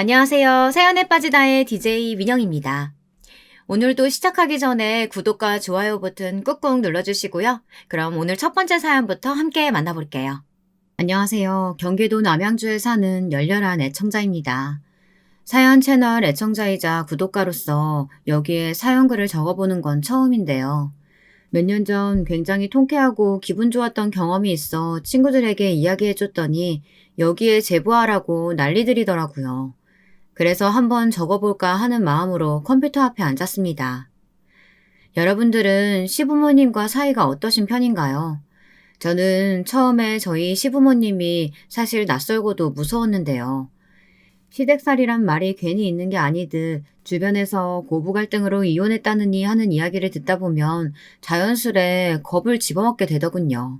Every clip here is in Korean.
안녕하세요. 사연에 빠지다의 DJ 민영입니다. 오늘도 시작하기 전에 구독과 좋아요 버튼 꾹꾹 눌러주시고요. 그럼 오늘 첫 번째 사연부터 함께 만나볼게요. 안녕하세요. 경기도 남양주에 사는 열렬한 애청자입니다. 사연 채널 애청자이자 구독가로서 여기에 사연글을 적어보는 건 처음인데요. 몇 년 전 굉장히 통쾌하고 기분 좋았던 경험이 있어 친구들에게 이야기해줬더니 여기에 제보하라고 난리들이더라고요. 그래서 한번 적어볼까 하는 마음으로 컴퓨터 앞에 앉았습니다. 여러분들은 시부모님과 사이가 어떠신 편인가요? 저는 처음에 저희 시부모님이 사실 낯설고도 무서웠는데요. 시댁살이란 말이 괜히 있는 게 아니듯 주변에서 고부 갈등으로 이혼했다느니 하는 이야기를 듣다 보면 자연스레 겁을 집어먹게 되더군요.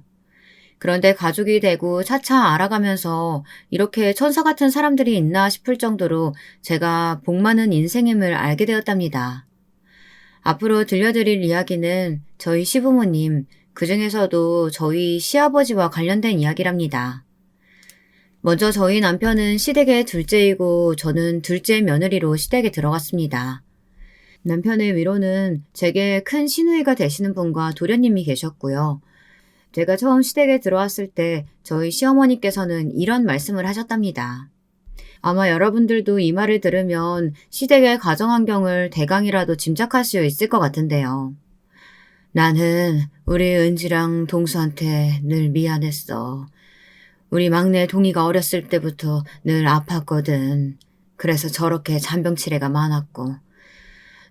그런데 가족이 되고 차차 알아가면서 이렇게 천사 같은 사람들이 있나 싶을 정도로 제가 복 많은 인생임을 알게 되었답니다. 앞으로 들려드릴 이야기는 저희 시부모님, 그 중에서도 저희 시아버지와 관련된 이야기랍니다. 먼저 저희 남편은 시댁의 둘째이고 저는 둘째 며느리로 시댁에 들어갔습니다. 남편의 위로는 제게 큰 시누이가 되시는 분과 도련님이 계셨고요. 제가 처음 시댁에 들어왔을 때 저희 시어머니께서는 이런 말씀을 하셨답니다. 아마 여러분들도 이 말을 들으면 시댁의 가정 환경을 대강이라도 짐작할 수 있을 것 같은데요. 나는 우리 은지랑 동수한테 늘 미안했어. 우리 막내 동이가 어렸을 때부터 늘 아팠거든. 그래서 저렇게 잔병치레가 많았고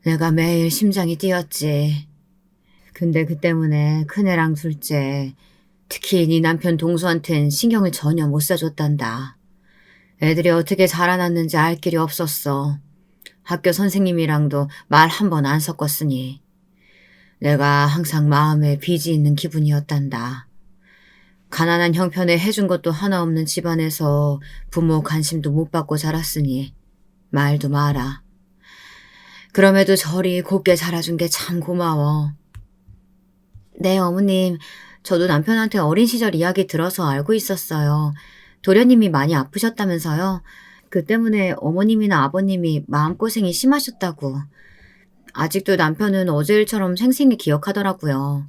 내가 매일 심장이 뛰었지. 근데 그 때문에 큰애랑 둘째, 특히 네 남편 동수한텐 신경을 전혀 못 써줬단다. 애들이 어떻게 자라났는지 알 길이 없었어. 학교 선생님이랑도 말 한 번 안 섞었으니. 내가 항상 마음에 빚이 있는 기분이었단다. 가난한 형편에 해준 것도 하나 없는 집안에서 부모 관심도 못 받고 자랐으니 말도 마라. 그럼에도 저리 곱게 자라준 게 참 고마워. 네, 어머님. 저도 남편한테 어린 시절 이야기 들어서 알고 있었어요. 도련님이 많이 아프셨다면서요. 그 때문에 어머님이나 아버님이 마음고생이 심하셨다고. 아직도 남편은 어제 일처럼 생생히 기억하더라고요.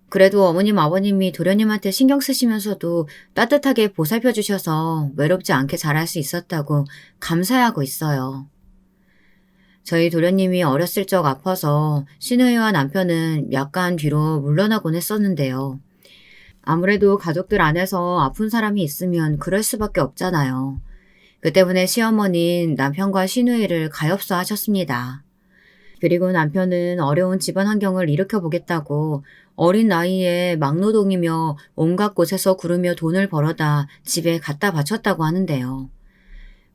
그래도 어머님, 아버님이 도련님한테 신경 쓰시면서도 따뜻하게 보살펴 주셔서 외롭지 않게 자랄 수 있었다고 감사해하고 있어요. 저희 도련님이 어렸을 적 아파서 시누이와 남편은 약간 뒤로 물러나곤 했었는데요. 아무래도 가족들 안에서 아픈 사람이 있으면 그럴 수밖에 없잖아요. 그 때문에 시어머니는 남편과 시누이를 가엾어 하셨습니다. 그리고 남편은 어려운 집안 환경을 일으켜보겠다고 어린 나이에 막노동이며 온갖 곳에서 구르며 돈을 벌어다 집에 갖다 바쳤다고 하는데요.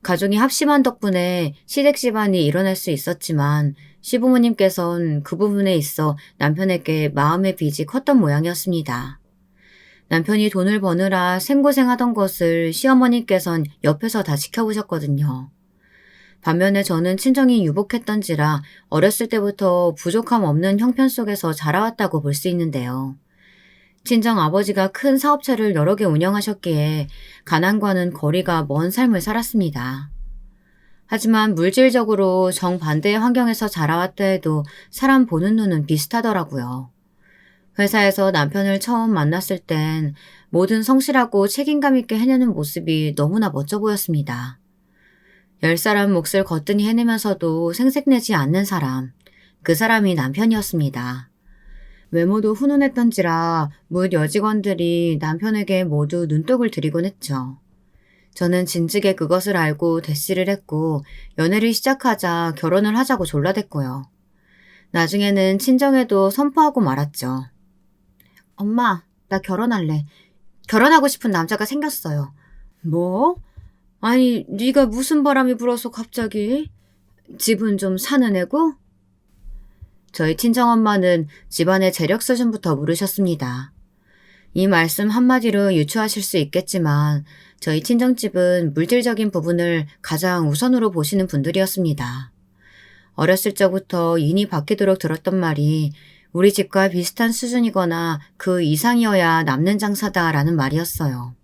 가족이 합심한 덕분에 시댁 집안이 일어날 수 있었지만 시부모님께선 그 부분에 있어 남편에게 마음의 빚이 컸던 모양이었습니다. 남편이 돈을 버느라 생고생하던 것을 시어머니께선 옆에서 다 지켜보셨거든요. 반면에 저는 친정이 유복했던지라 어렸을 때부터 부족함 없는 형편 속에서 자라왔다고 볼 수 있는데요. 친정 아버지가 큰 사업체를 여러 개 운영하셨기에 가난과는 거리가 먼 삶을 살았습니다. 하지만 물질적으로 정반대의 환경에서 자라왔다 해도 사람 보는 눈은 비슷하더라고요. 회사에서 남편을 처음 만났을 땐 뭐든 성실하고 책임감 있게 해내는 모습이 너무나 멋져 보였습니다. 10사람 몫을 거뜬히 해내면서도 생색내지 않는 사람, 그 사람이 남편이었습니다. 외모도 훈훈했던지라 뭇 여직원들이 남편에게 모두 눈독을 들이곤 했죠. 저는 진즉에 그것을 알고 대시를 했고 연애를 시작하자 결혼을 하자고 졸라댔고요. 나중에는 친정에도 선포하고 말았죠. 엄마, 나 결혼할래. 결혼하고 싶은 남자가 생겼어요. 뭐? 아니, 네가 무슨 바람이 불어서 갑자기? 집은 좀 사는 애고? 저희 친정엄마는 집안의 재력 수준부터 물으셨습니다. 이 말씀 한마디로 유추하실 수 있겠지만 저희 친정집은 물질적인 부분을 가장 우선으로 보시는 분들이었습니다. 어렸을 적부터 인이 바뀌도록 들었던 말이 우리 집과 비슷한 수준이거나 그 이상이어야 남는 장사다라는 말이었어요.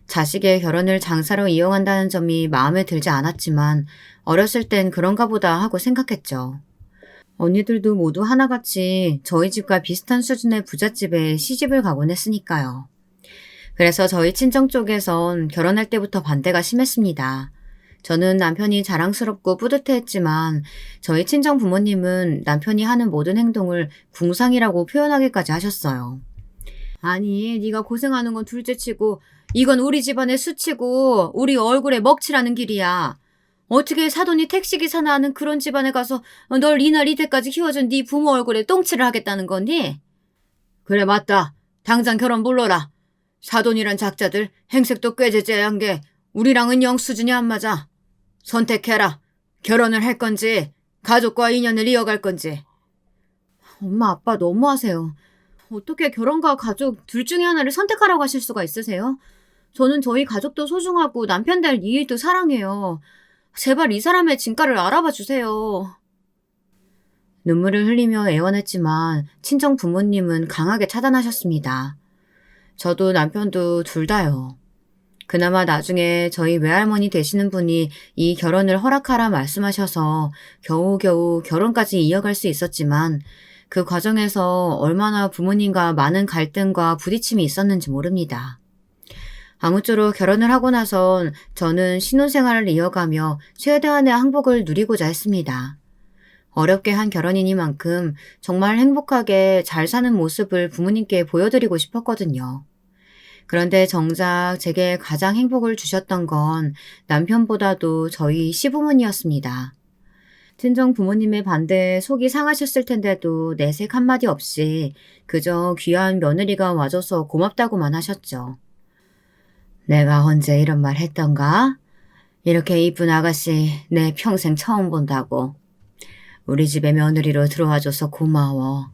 자식의 결혼을 장사로 이용한다는 점이 마음에 들지 않았지만 어렸을 땐 그런가 보다 하고 생각했죠. 언니들도 모두 하나같이 저희 집과 비슷한 수준의 부잣집에 시집을 가곤 했으니까요. 그래서 저희 친정 쪽에선 결혼할 때부터 반대가 심했습니다. 저는 남편이 자랑스럽고 뿌듯해했지만 저희 친정 부모님은 남편이 하는 모든 행동을 궁상이라고 표현하기까지 하셨어요. 아니, 네가 고생하는 건 둘째치고 이건 우리 집안의 수치고 우리 얼굴에 먹칠하는 길이야. 어떻게 사돈이 택시기사나 하는 그런 집안에 가서 널 이날 이때까지 키워준 네 부모 얼굴에 똥칠을 하겠다는 거니? 그래, 맞다. 당장 결혼 불러라. 사돈이란 작자들 행색도 꽤 제재한 게 우리랑은 영 수준이 안 맞아. 선택해라. 결혼을 할 건지 가족과 인연을 이어갈 건지. 엄마, 아빠 너무하세요. 어떻게 결혼과 가족 둘 중에 하나를 선택하라고 하실 수가 있으세요? 저는 저희 가족도 소중하고 남편 될 이일도 사랑해요. 제발 이 사람의 진가를 알아봐 주세요. 눈물을 흘리며 애원했지만 친정 부모님은 강하게 차단하셨습니다. 저도 남편도 둘 다요. 그나마 나중에 저희 외할머니 되시는 분이 이 결혼을 허락하라 말씀하셔서 겨우겨우 결혼까지 이어갈 수 있었지만 그 과정에서 얼마나 부모님과 많은 갈등과 부딪힘이 있었는지 모릅니다. 아무쪼록 결혼을 하고 나선 저는 신혼생활을 이어가며 최대한의 행복을 누리고자 했습니다. 어렵게 한 결혼이니만큼 정말 행복하게 잘 사는 모습을 부모님께 보여드리고 싶었거든요. 그런데 정작 제게 가장 행복을 주셨던 건 남편보다도 저희 시부모니였습니다. 친정 부모님의 반대에 속이 상하셨을 텐데도 내색 한마디 없이 그저 귀한 며느리가 와줘서 고맙다고만 하셨죠. 내가 언제 이런 말 했던가? 이렇게 이쁜 아가씨 내 평생 처음 본다고. 우리 집에 며느리로 들어와줘서 고마워.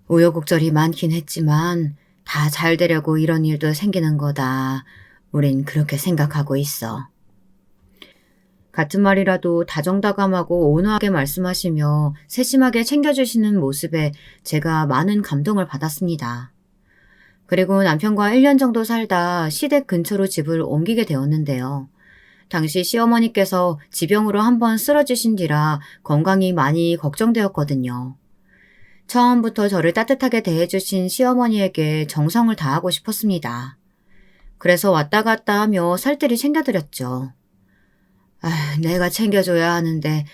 우여곡절이 많긴 했지만 다 잘 되려고 이런 일도 생기는 거다. 우린 그렇게 생각하고 있어. 같은 말이라도 다정다감하고 온화하게 말씀하시며 세심하게 챙겨주시는 모습에 제가 많은 감동을 받았습니다. 그리고 남편과 1년 정도 살다 시댁 근처로 집을 옮기게 되었는데요. 당시 시어머니께서 지병으로 한번 쓰러지신 뒤라 건강이 많이 걱정되었거든요. 처음부터 저를 따뜻하게 대해주신 시어머니에게 정성을 다하고 싶었습니다. 그래서 왔다 갔다 하며 살뜰히 챙겨드렸죠. 내가 챙겨줘야 하는데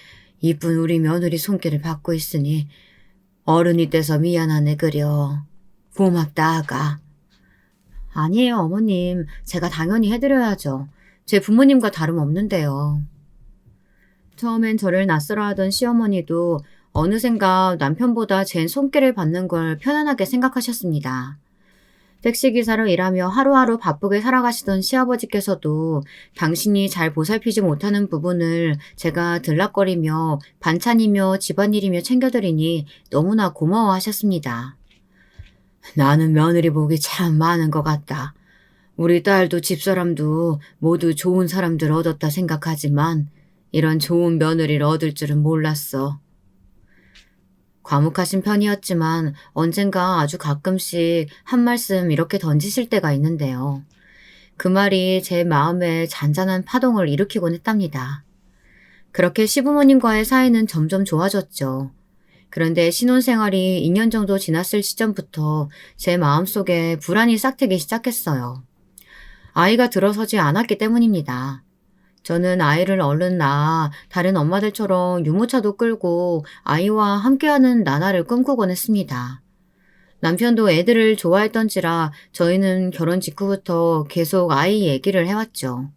이쁜 우리 며느리 손길을 받고 있으니 어른이 돼서 미안하네 그려. 고맙다 아가. 아니에요 어머님. 제가 당연히 해드려야죠. 제 부모님과 다름없는데요. 처음엔 저를 낯설어하던 시어머니도 어느샌가 남편보다 제 손길을 받는 걸 편안하게 생각하셨습니다. 택시기사로 일하며 하루하루 바쁘게 살아가시던 시아버지께서도 당신이 잘 보살피지 못하는 부분을 제가 들락거리며 반찬이며 집안일이며 챙겨드리니 너무나 고마워하셨습니다. 나는 며느리 복이 참 많은 것 같다. 우리 딸도 집사람도 모두 좋은 사람들 얻었다 생각하지만 이런 좋은 며느리를 얻을 줄은 몰랐어. 과묵하신 편이었지만 언젠가 아주 가끔씩 한 말씀 이렇게 던지실 때가 있는데요. 그 말이 제 마음에 잔잔한 파동을 일으키곤 했답니다. 그렇게 시부모님과의 사이는 점점 좋아졌죠. 그런데 신혼생활이 2년 정도 지났을 시점부터 제 마음속에 불안이 싹트기 시작했어요. 아이가 들어서지 않았기 때문입니다. 저는 아이를 얼른 낳아 다른 엄마들처럼 유모차도 끌고 아이와 함께하는 나날을 꿈꾸곤 했습니다. 남편도 애들을 좋아했던지라 저희는 결혼 직후부터 계속 아이 얘기를 해왔죠.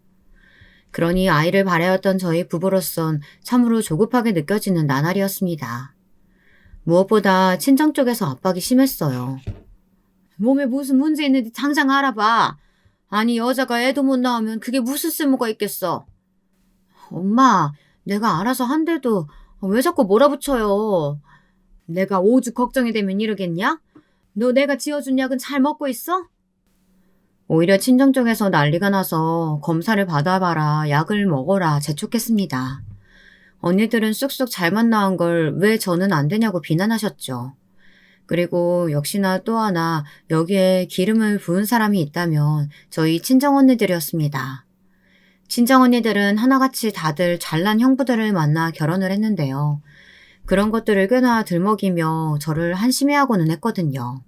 그러니 아이를 바라였던 저희 부부로선 참으로 조급하게 느껴지는 나날이었습니다. 무엇보다 친정 쪽에서 압박이 심했어요. 몸에 무슨 문제 있는지 당장 알아봐. 아니 여자가 애도 못 낳으면 그게 무슨 쓸모가 있겠어. 엄마, 내가 알아서 한데도 왜 자꾸 몰아붙여요. 내가 오죽 걱정이 되면 이러겠냐? 너 내가 지어준 약은 잘 먹고 있어? 오히려 친정 쪽에서 난리가 나서 검사를 받아봐라, 약을 먹어라 재촉했습니다. 언니들은 쑥쑥 잘만 나은 걸 왜 저는 안 되냐고 비난하셨죠. 그리고 역시나 또 하나 여기에 기름을 부은 사람이 있다면 저희 친정언니들이었습니다. 친정언니들은 하나같이 다들 잘난 형부들을 만나 결혼을 했는데요. 그런 것들을 꽤나 들먹이며 저를 한심해하고는 했거든요.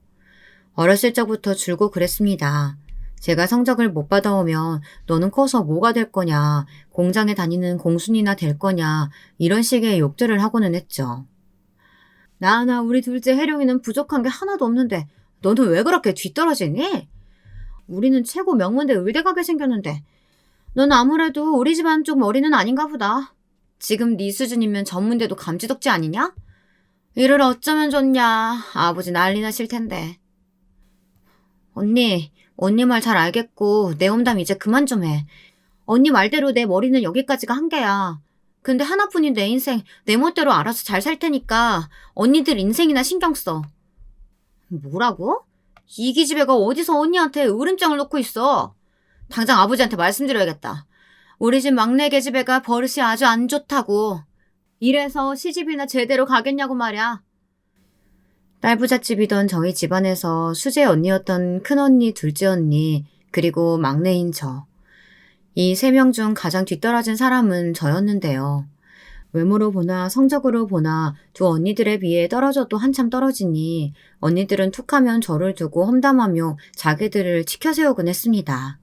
어렸을 적부터 줄곧 그랬습니다. 제가 성적을 못 받아오면 너는 커서 뭐가 될 거냐, 공장에 다니는 공순이나 될 거냐, 이런 식의 욕들을 하고는 했죠. 나나 우리 둘째 혜령이는 부족한 게 하나도 없는데 너는 왜 그렇게 뒤떨어지니? 우리는 최고 명문대 의대 가게 생겼는데 넌 아무래도 우리 집안 쪽 머리는 아닌가 보다. 지금 네 수준이면 전문대도 감지덕지 아니냐? 이를 어쩌면 좋냐. 아버지 난리 나실 텐데. 언니 말 잘 알겠고 내 험담 이제 그만 좀 해. 언니 말대로 내 머리는 여기까지가 한계야. 근데 하나뿐인 내 인생 내 멋대로 알아서 잘 살 테니까 언니들 인생이나 신경 써. 뭐라고? 이 기집애가 어디서 언니한테 으름장을 놓고 있어. 당장 아버지한테 말씀드려야겠다. 우리 집 막내 계집애가 버릇이 아주 안 좋다고. 이래서 시집이나 제대로 가겠냐고 말이야. 딸부잣집이던 저희 집안에서 수제 언니였던 큰언니, 둘째 언니, 그리고 막내인 저. 이 세 명 중 가장 뒤떨어진 사람은 저였는데요. 외모로 보나 성적으로 보나 두 언니들에 비해 떨어져도 한참 떨어지니 언니들은 툭하면 저를 두고 험담하며 자기들을 치켜세우곤 했습니다.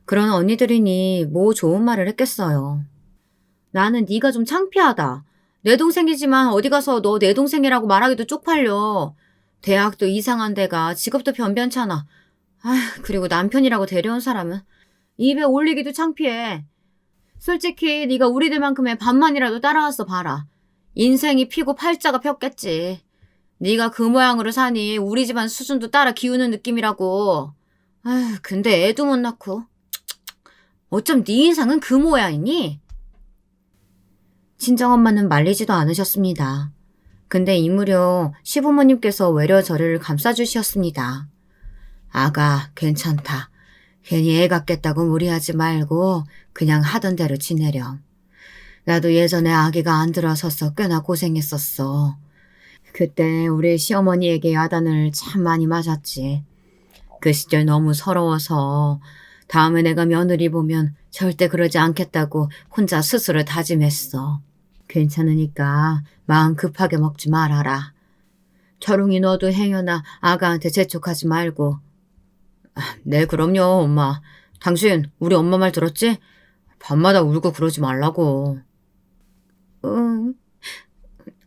그런 언니들이니 뭐 좋은 말을 했겠어요. 나는 네가 좀 창피하다. 내 동생이지만 어디 가서 너 내 동생이라고 말하기도 쪽팔려. 대학도 이상한 데가 직업도 변변찮아. 그리고 남편이라고 데려온 사람은 입에 올리기도 창피해. 솔직히 네가 우리들만큼의 반만이라도 따라와서 봐라. 인생이 피고 팔자가 폈겠지. 네가 그 모양으로 사니 우리 집안 수준도 따라 기우는 느낌이라고. 근데 애도 못 낳고. 어쩜 네 인상은 그 모양이니? 친정엄마는 말리지도 않으셨습니다. 근데 이 무렵 시부모님께서 외려 저를 감싸주셨습니다. 아가, 괜찮다. 괜히 애 갖겠다고 무리하지 말고 그냥 하던 대로 지내렴. 나도 예전에 아기가 안 들어서서 꽤나 고생했었어. 그때 우리 시어머니에게 야단을 참 많이 맞았지. 그 시절 너무 서러워서 다음에 내가 며느리 보면 절대 그러지 않겠다고 혼자 스스로 다짐했어. 괜찮으니까 마음 급하게 먹지 말아라. 철웅이 너도 행여나 아가한테 재촉하지 말고. 네, 그럼요, 엄마. 당신 우리 엄마 말 들었지? 밤마다 울고 그러지 말라고. 응,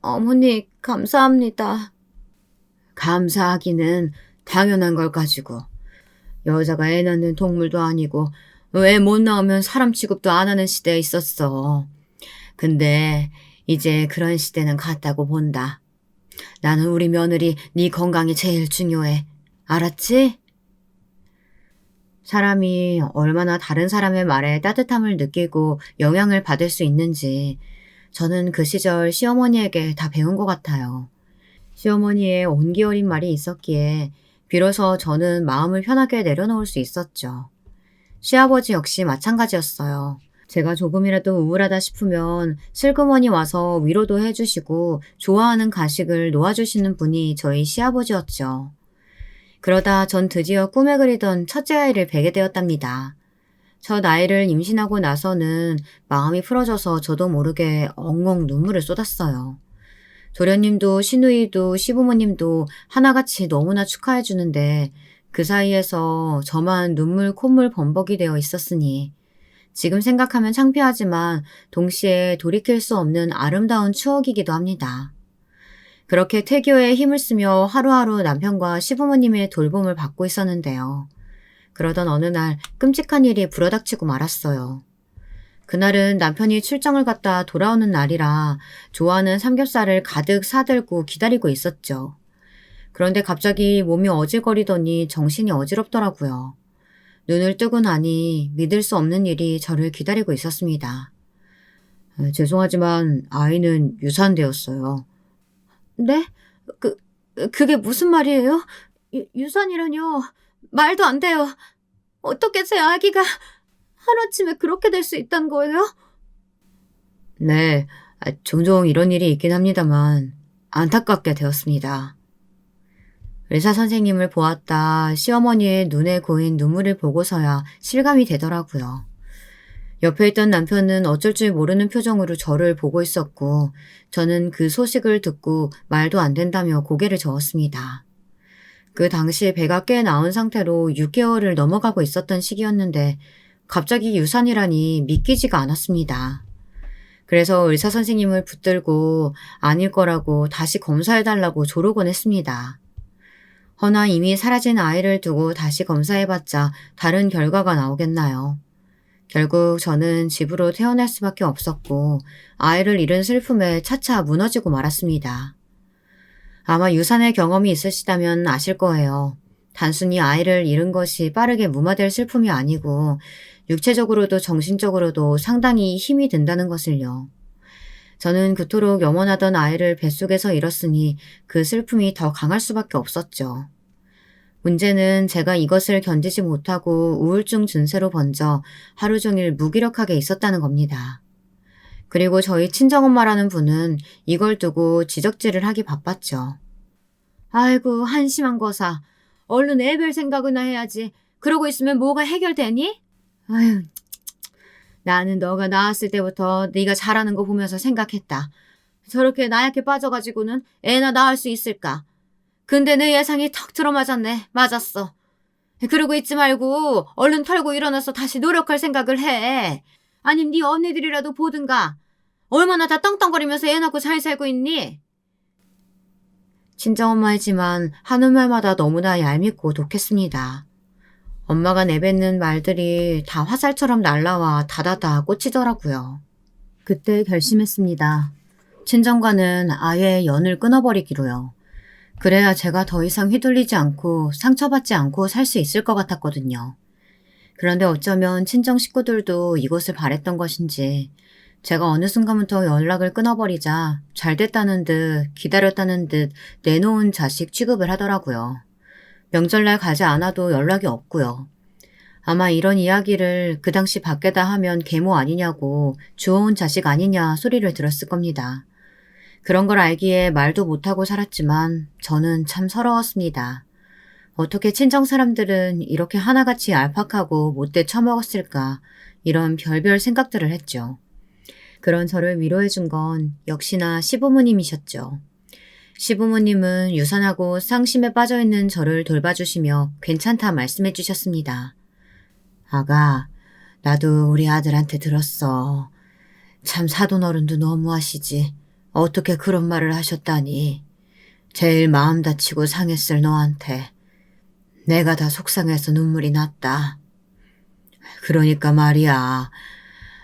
어머니 감사합니다. 감사하기는 당연한 걸 가지고. 여자가 애 낳는 동물도 아니고 애 못 낳으면 사람 취급도 안 하는 시대에 있었어. 근데 이제 그런 시대는 갔다고 본다. 나는 우리 며느리 네 건강이 제일 중요해. 알았지? 사람이 얼마나 다른 사람의 말에 따뜻함을 느끼고 영향을 받을 수 있는지 저는 그 시절 시어머니에게 다 배운 것 같아요. 시어머니의 온기 어린 말이 있었기에 비로소 저는 마음을 편하게 내려놓을 수 있었죠. 시아버지 역시 마찬가지였어요. 제가 조금이라도 우울하다 싶으면 슬그머니 와서 위로도 해주시고 좋아하는 가식을 놓아주시는 분이 저희 시아버지였죠. 그러다 전 드디어 꿈에 그리던 첫째 아이를 베게 되었답니다. 첫 아이를 임신하고 나서는 마음이 풀어져서 저도 모르게 엉엉 눈물을 쏟았어요. 조련님도 시누이도 시부모님도 하나같이 너무나 축하해 주는데 그 사이에서 저만 눈물 콧물 범벅이 되어 있었으니 지금 생각하면 창피하지만 동시에 돌이킬 수 없는 아름다운 추억이기도 합니다. 그렇게 태교에 힘을 쓰며 하루하루 남편과 시부모님의 돌봄을 받고 있었는데요. 그러던 어느 날 끔찍한 일이 불어닥치고 말았어요. 그날은 남편이 출장을 갔다 돌아오는 날이라 좋아하는 삼겹살을 가득 사들고 기다리고 있었죠. 그런데 갑자기 몸이 어질거리더니 정신이 어지럽더라고요. 눈을 뜨고 나니 믿을 수 없는 일이 저를 기다리고 있었습니다. 죄송하지만 아이는 유산되었어요. 네? 그게 무슨 말이에요? 유산이라뇨? 말도 안 돼요. 어떻게 제 아기가 하루아침에 그렇게 될 수 있다는 거예요? 네, 종종 이런 일이 있긴 합니다만 안타깝게 되었습니다. 의사 선생님을 보았다 시어머니의 눈에 고인 눈물을 보고서야 실감이 되더라고요. 옆에 있던 남편은 어쩔 줄 모르는 표정으로 저를 보고 있었고 저는 그 소식을 듣고 말도 안 된다며 고개를 저었습니다. 그 당시에 배가 꽤 나은 상태로 6개월을 넘어가고 있었던 시기였는데 갑자기 유산이라니 믿기지가 않았습니다. 그래서 의사 선생님을 붙들고 아닐 거라고 다시 검사해달라고 조르곤 했습니다. 허나 이미 사라진 아이를 두고 다시 검사해봤자 다른 결과가 나오겠나요? 결국 저는 집으로 태어날 수밖에 없었고 아이를 잃은 슬픔에 차차 무너지고 말았습니다. 아마 유산의 경험이 있으시다면 아실 거예요. 단순히 아이를 잃은 것이 빠르게 무마될 슬픔이 아니고 육체적으로도 정신적으로도 상당히 힘이 든다는 것을요. 저는 그토록 염원하던 아이를 뱃속에서 잃었으니 그 슬픔이 더 강할 수밖에 없었죠. 문제는 제가 이것을 견디지 못하고 우울증 증세로 번져 하루 종일 무기력하게 있었다는 겁니다. 그리고 저희 친정엄마라는 분은 이걸 두고 지적질을 하기 바빴죠. 아이고 한심한 거사. 얼른 애 별 생각이나 해야지. 그러고 있으면 뭐가 해결되니? 아유, 나는 너가 낳았을 때부터 네가 잘하는 거 보면서 생각했다. 저렇게 나약해 빠져가지고는 애나 낳을 수 있을까? 근데 내 예상이 턱 들어맞았네. 맞았어. 그러고 있지 말고 얼른 털고 일어나서 다시 노력할 생각을 해. 아님 네 언니들이라도 보든가. 얼마나 다 떵떵거리면서 애 낳고 잘 살고 있니? 친정엄마이지만 하는 말마다 너무나 얄밉고 독했습니다. 엄마가 내뱉는 말들이 다 화살처럼 날라와 다다다 꽂히더라고요. 그때 결심했습니다. 친정과는 아예 연을 끊어버리기로요. 그래야 제가 더 이상 휘둘리지 않고 상처받지 않고 살 수 있을 것 같았거든요. 그런데 어쩌면 친정 식구들도 이것을 바랬던 것인지 제가 어느 순간부터 연락을 끊어버리자 잘 됐다는 듯 기다렸다는 듯 내놓은 자식 취급을 하더라고요. 명절날 가지 않아도 연락이 없고요. 아마 이런 이야기를 그 당시 밖에다 하면 계모 아니냐고 주워온 자식 아니냐 소리를 들었을 겁니다. 그런 걸 알기에 말도 못하고 살았지만 저는 참 서러웠습니다. 어떻게 친정 사람들은 이렇게 하나같이 얄팍하고 못돼 처먹었을까 이런 별별 생각들을 했죠. 그런 저를 위로해준 건 역시나 시부모님이셨죠. 시부모님은 유산하고 상심에 빠져있는 저를 돌봐주시며 괜찮다 말씀해 주셨습니다. 아가, 나도 우리 아들한테 들었어. 참 사돈어른도 너무하시지. 어떻게 그런 말을 하셨다니. 제일 마음 다치고 상했을 너한테. 내가 다 속상해서 눈물이 났다. 그러니까 말이야.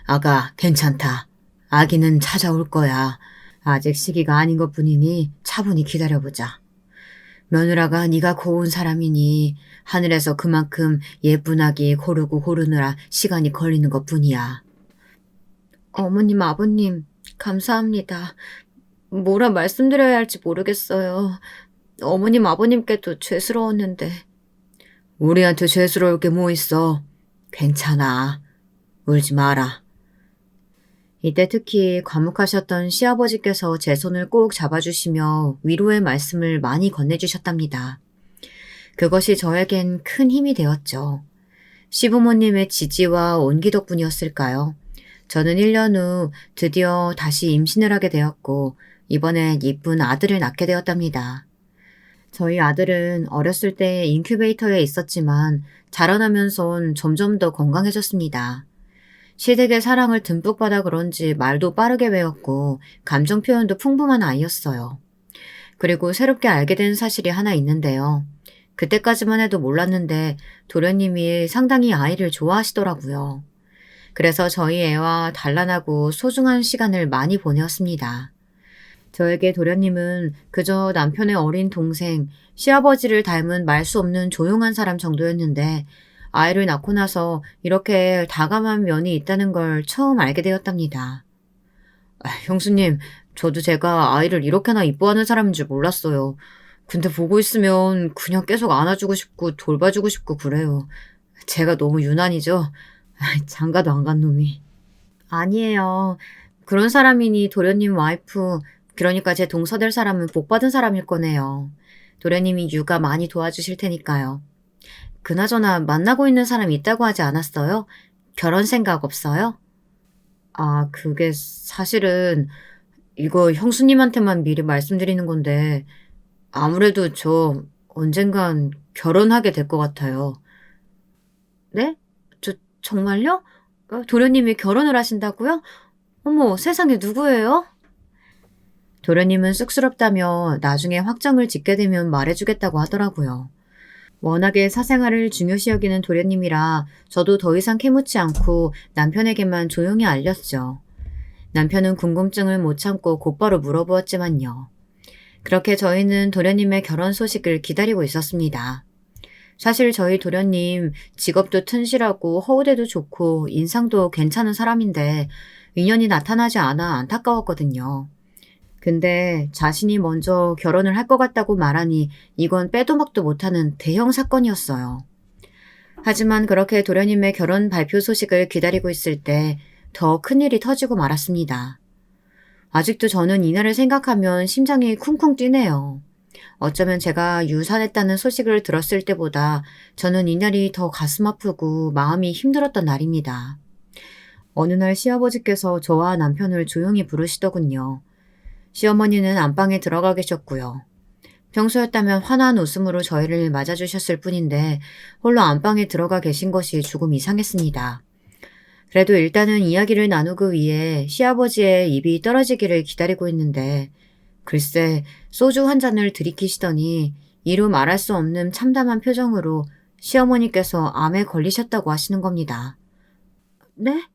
아가, 괜찮다. 아기는 찾아올 거야. 아직 시기가 아닌 것뿐이니 차분히 기다려보자. 며느라가 네가 고운 사람이니 하늘에서 그만큼 예쁜 아기 고르느라 시간이 걸리는 것뿐이야. 어머님, 아버님, 감사합니다. 뭐라 말씀드려야 할지 모르겠어요. 어머님, 아버님께도 죄스러웠는데. 우리한테 죄스러울 게 뭐 있어. 괜찮아. 울지 마라. 이때 특히 과묵하셨던 시아버지께서 제 손을 꼭 잡아주시며 위로의 말씀을 많이 건네주셨답니다. 그것이 저에겐 큰 힘이 되었죠. 시부모님의 지지와 온기 덕분이었을까요? 저는 1년 후 드디어 다시 임신을 하게 되었고 이번엔 이쁜 아들을 낳게 되었답니다. 저희 아들은 어렸을 때 인큐베이터에 있었지만 자라나면선 점점 더 건강해졌습니다. 시댁의 사랑을 듬뿍 받아 그런지 말도 빠르게 배웠고 감정 표현도 풍부한 아이였어요. 그리고 새롭게 알게 된 사실이 하나 있는데요. 그때까지만 해도 몰랐는데 도련님이 상당히 아이를 좋아하시더라고요. 그래서 저희 애와 단란하고 소중한 시간을 많이 보내었습니다. 저에게 도련님은 그저 남편의 어린 동생, 시아버지를 닮은 말 수 없는 조용한 사람 정도였는데 아이를 낳고 나서 이렇게 다감한 면이 있다는 걸 처음 알게 되었답니다. 형수님, 저도 제가 아이를 이렇게나 이뻐하는 사람인 줄 몰랐어요. 근데 보고 있으면 그냥 계속 안아주고 싶고 돌봐주고 싶고 그래요. 제가 너무 유난이죠? 장가도 안 간 놈이. 아니에요. 그런 사람이니 도련님 와이프, 그러니까 제 동서될 사람은 복받은 사람일 거네요. 도련님이 육아 많이 도와주실 테니까요. 그나저나 만나고 있는 사람 있다고 하지 않았어요? 결혼 생각 없어요? 아, 그게 사실은 이거 형수님한테만 미리 말씀드리는 건데 아무래도 저 언젠간 결혼하게 될 것 같아요. 네? 정말요? 도련님이 결혼을 하신다고요? 어머, 세상에 누구예요? 도련님은 쑥스럽다며 나중에 확정을 짓게 되면 말해주겠다고 하더라고요. 워낙에 사생활을 중요시 여기는 도련님이라 저도 더 이상 캐묻지 않고 남편에게만 조용히 알렸죠. 남편은 궁금증을 못 참고 곧바로 물어보았지만요. 그렇게 저희는 도련님의 결혼 소식을 기다리고 있었습니다. 사실 저희 도련님 직업도 튼실하고 허우대도 좋고 인상도 괜찮은 사람인데 인연이 나타나지 않아 안타까웠거든요. 근데 자신이 먼저 결혼을 할 것 같다고 말하니 이건 빼도 박도 못하는 대형 사건이었어요. 하지만 그렇게 도련님의 결혼 발표 소식을 기다리고 있을 때 더 큰일이 터지고 말았습니다. 아직도 저는 이날을 생각하면 심장이 쿵쿵 뛰네요. 어쩌면 제가 유산했다는 소식을 들었을 때보다 저는 이날이 더 가슴 아프고 마음이 힘들었던 날입니다. 어느 날 시아버지께서 저와 남편을 조용히 부르시더군요. 시어머니는 안방에 들어가 계셨고요. 평소였다면 환한 웃음으로 저희를 맞아주셨을 뿐인데 홀로 안방에 들어가 계신 것이 조금 이상했습니다. 그래도 일단은 이야기를 나누기 위해 시아버지의 입이 떨어지기를 기다리고 있는데 글쎄 소주 한 잔을 들이키시더니 이루 말할 수 없는 참담한 표정으로 시어머니께서 암에 걸리셨다고 하시는 겁니다. 네?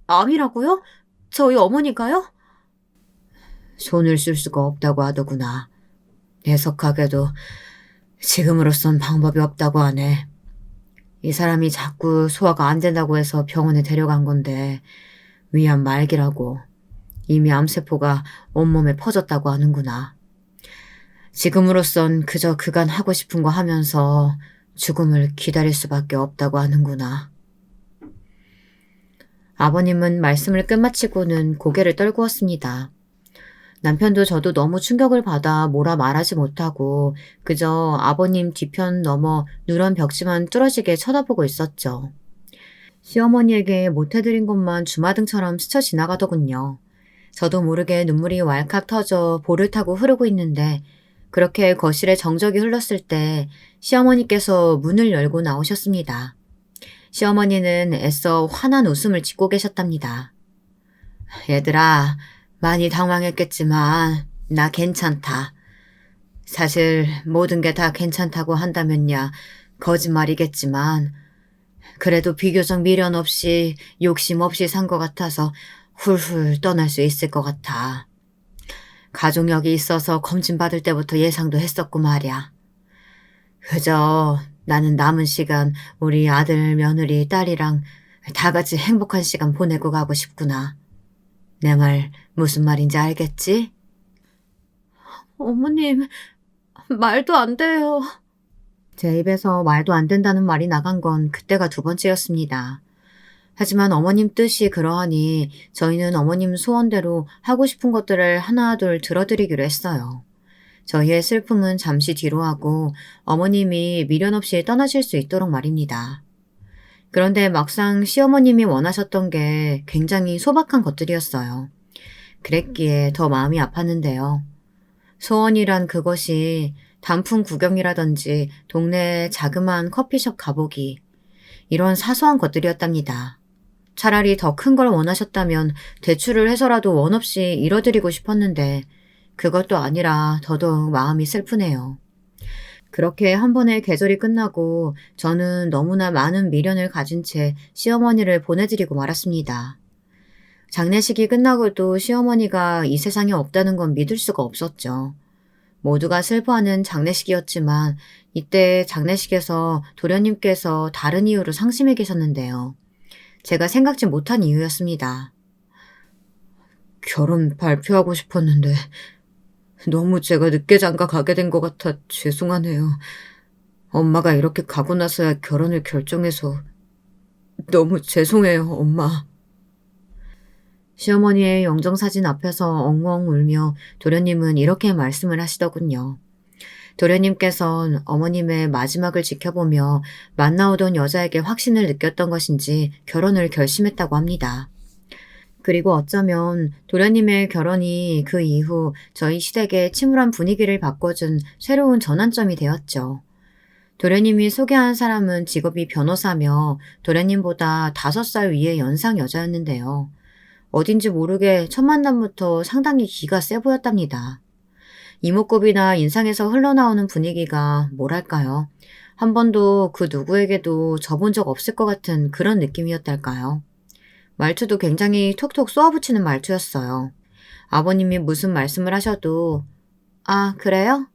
암이라고요? 저희 어머니가요? 손을 쓸 수가 없다고 하더구나. 애석하게도 지금으로선 방법이 없다고 하네. 이 사람이 자꾸 소화가 안 된다고 해서 병원에 데려간 건데 위암 말기라고 이미 암세포가 온몸에 퍼졌다고 하는구나. 지금으로선 그저 그간 하고 싶은 거 하면서 죽음을 기다릴 수밖에 없다고 하는구나. 아버님은 말씀을 끝마치고는 고개를 떨구었습니다. 남편도 저도 너무 충격을 받아 뭐라 말하지 못하고 그저 아버님 뒤편 넘어 누런 벽지만 뚫어지게 쳐다보고 있었죠. 시어머니에게 못해드린 것만 주마등처럼 스쳐 지나가더군요. 저도 모르게 눈물이 왈칵 터져 볼을 타고 흐르고 있는데 그렇게 거실에 정적이 흘렀을 때 시어머니께서 문을 열고 나오셨습니다. 시어머니는 애써 환한 웃음을 짓고 계셨답니다. 얘들아, 많이 당황했겠지만 나 괜찮다. 사실 모든 게 다 괜찮다고 한다면야 거짓말이겠지만 그래도 비교적 미련 없이 욕심 없이 산 것 같아서 훌훌 떠날 수 있을 것 같아. 가족력이 있어서 검진받을 때부터 예상도 했었고 말이야. 그저 나는 남은 시간 우리 아들, 며느리, 딸이랑 다 같이 행복한 시간 보내고 가고 싶구나. 내 말 무슨 말인지 알겠지? 어머님, 말도 안 돼요. 제 입에서 말도 안 된다는 말이 나간 건 그때가 두 번째였습니다. 하지만 어머님 뜻이 그러하니 저희는 어머님 소원대로 하고 싶은 것들을 하나둘 들어드리기로 했어요. 저희의 슬픔은 잠시 뒤로 하고 어머님이 미련 없이 떠나실 수 있도록 말입니다. 그런데 막상 시어머님이 원하셨던 게 굉장히 소박한 것들이었어요. 그랬기에 더 마음이 아팠는데요. 소원이란 그것이 단풍 구경이라든지 동네 자그마한 커피숍 가보기 이런 사소한 것들이었답니다. 차라리 더 큰 걸 원하셨다면 대출을 해서라도 원 없이 이뤄드리고 싶었는데 그것도 아니라 더더욱 마음이 슬프네요. 그렇게 한 번의 계절이 끝나고 저는 너무나 많은 미련을 가진 채 시어머니를 보내드리고 말았습니다. 장례식이 끝나고도 시어머니가 이 세상에 없다는 건 믿을 수가 없었죠. 모두가 슬퍼하는 장례식이었지만 이때 장례식에서 도련님께서 다른 이유로 상심해 계셨는데요. 제가 생각지 못한 이유였습니다. 결혼 발표하고 싶었는데 너무 제가 늦게 장가 가게 된 것 같아 죄송하네요. 엄마가 이렇게 가고 나서야 결혼을 결정해서 너무 죄송해요, 엄마. 시어머니의 영정사진 앞에서 엉엉 울며 도련님은 이렇게 말씀을 하시더군요. 도련님께선 어머님의 마지막을 지켜보며 만나오던 여자에게 확신을 느꼈던 것인지 결혼을 결심했다고 합니다. 그리고 어쩌면 도련님의 결혼이 그 이후 저희 시댁의 침울한 분위기를 바꿔준 새로운 전환점이 되었죠. 도련님이 소개한 사람은 직업이 변호사며 도련님보다 5살 위의 연상 여자였는데요. 어딘지 모르게 첫 만남부터 상당히 기가 세 보였답니다. 이목구비나 인상에서 흘러나오는 분위기가 뭐랄까요. 한 번도 그 누구에게도 져본 적 없을 것 같은 그런 느낌이었달까요. 말투도 굉장히 톡톡 쏘아붙이는 말투였어요. 아버님이 무슨 말씀을 하셔도 "아, 그래요?"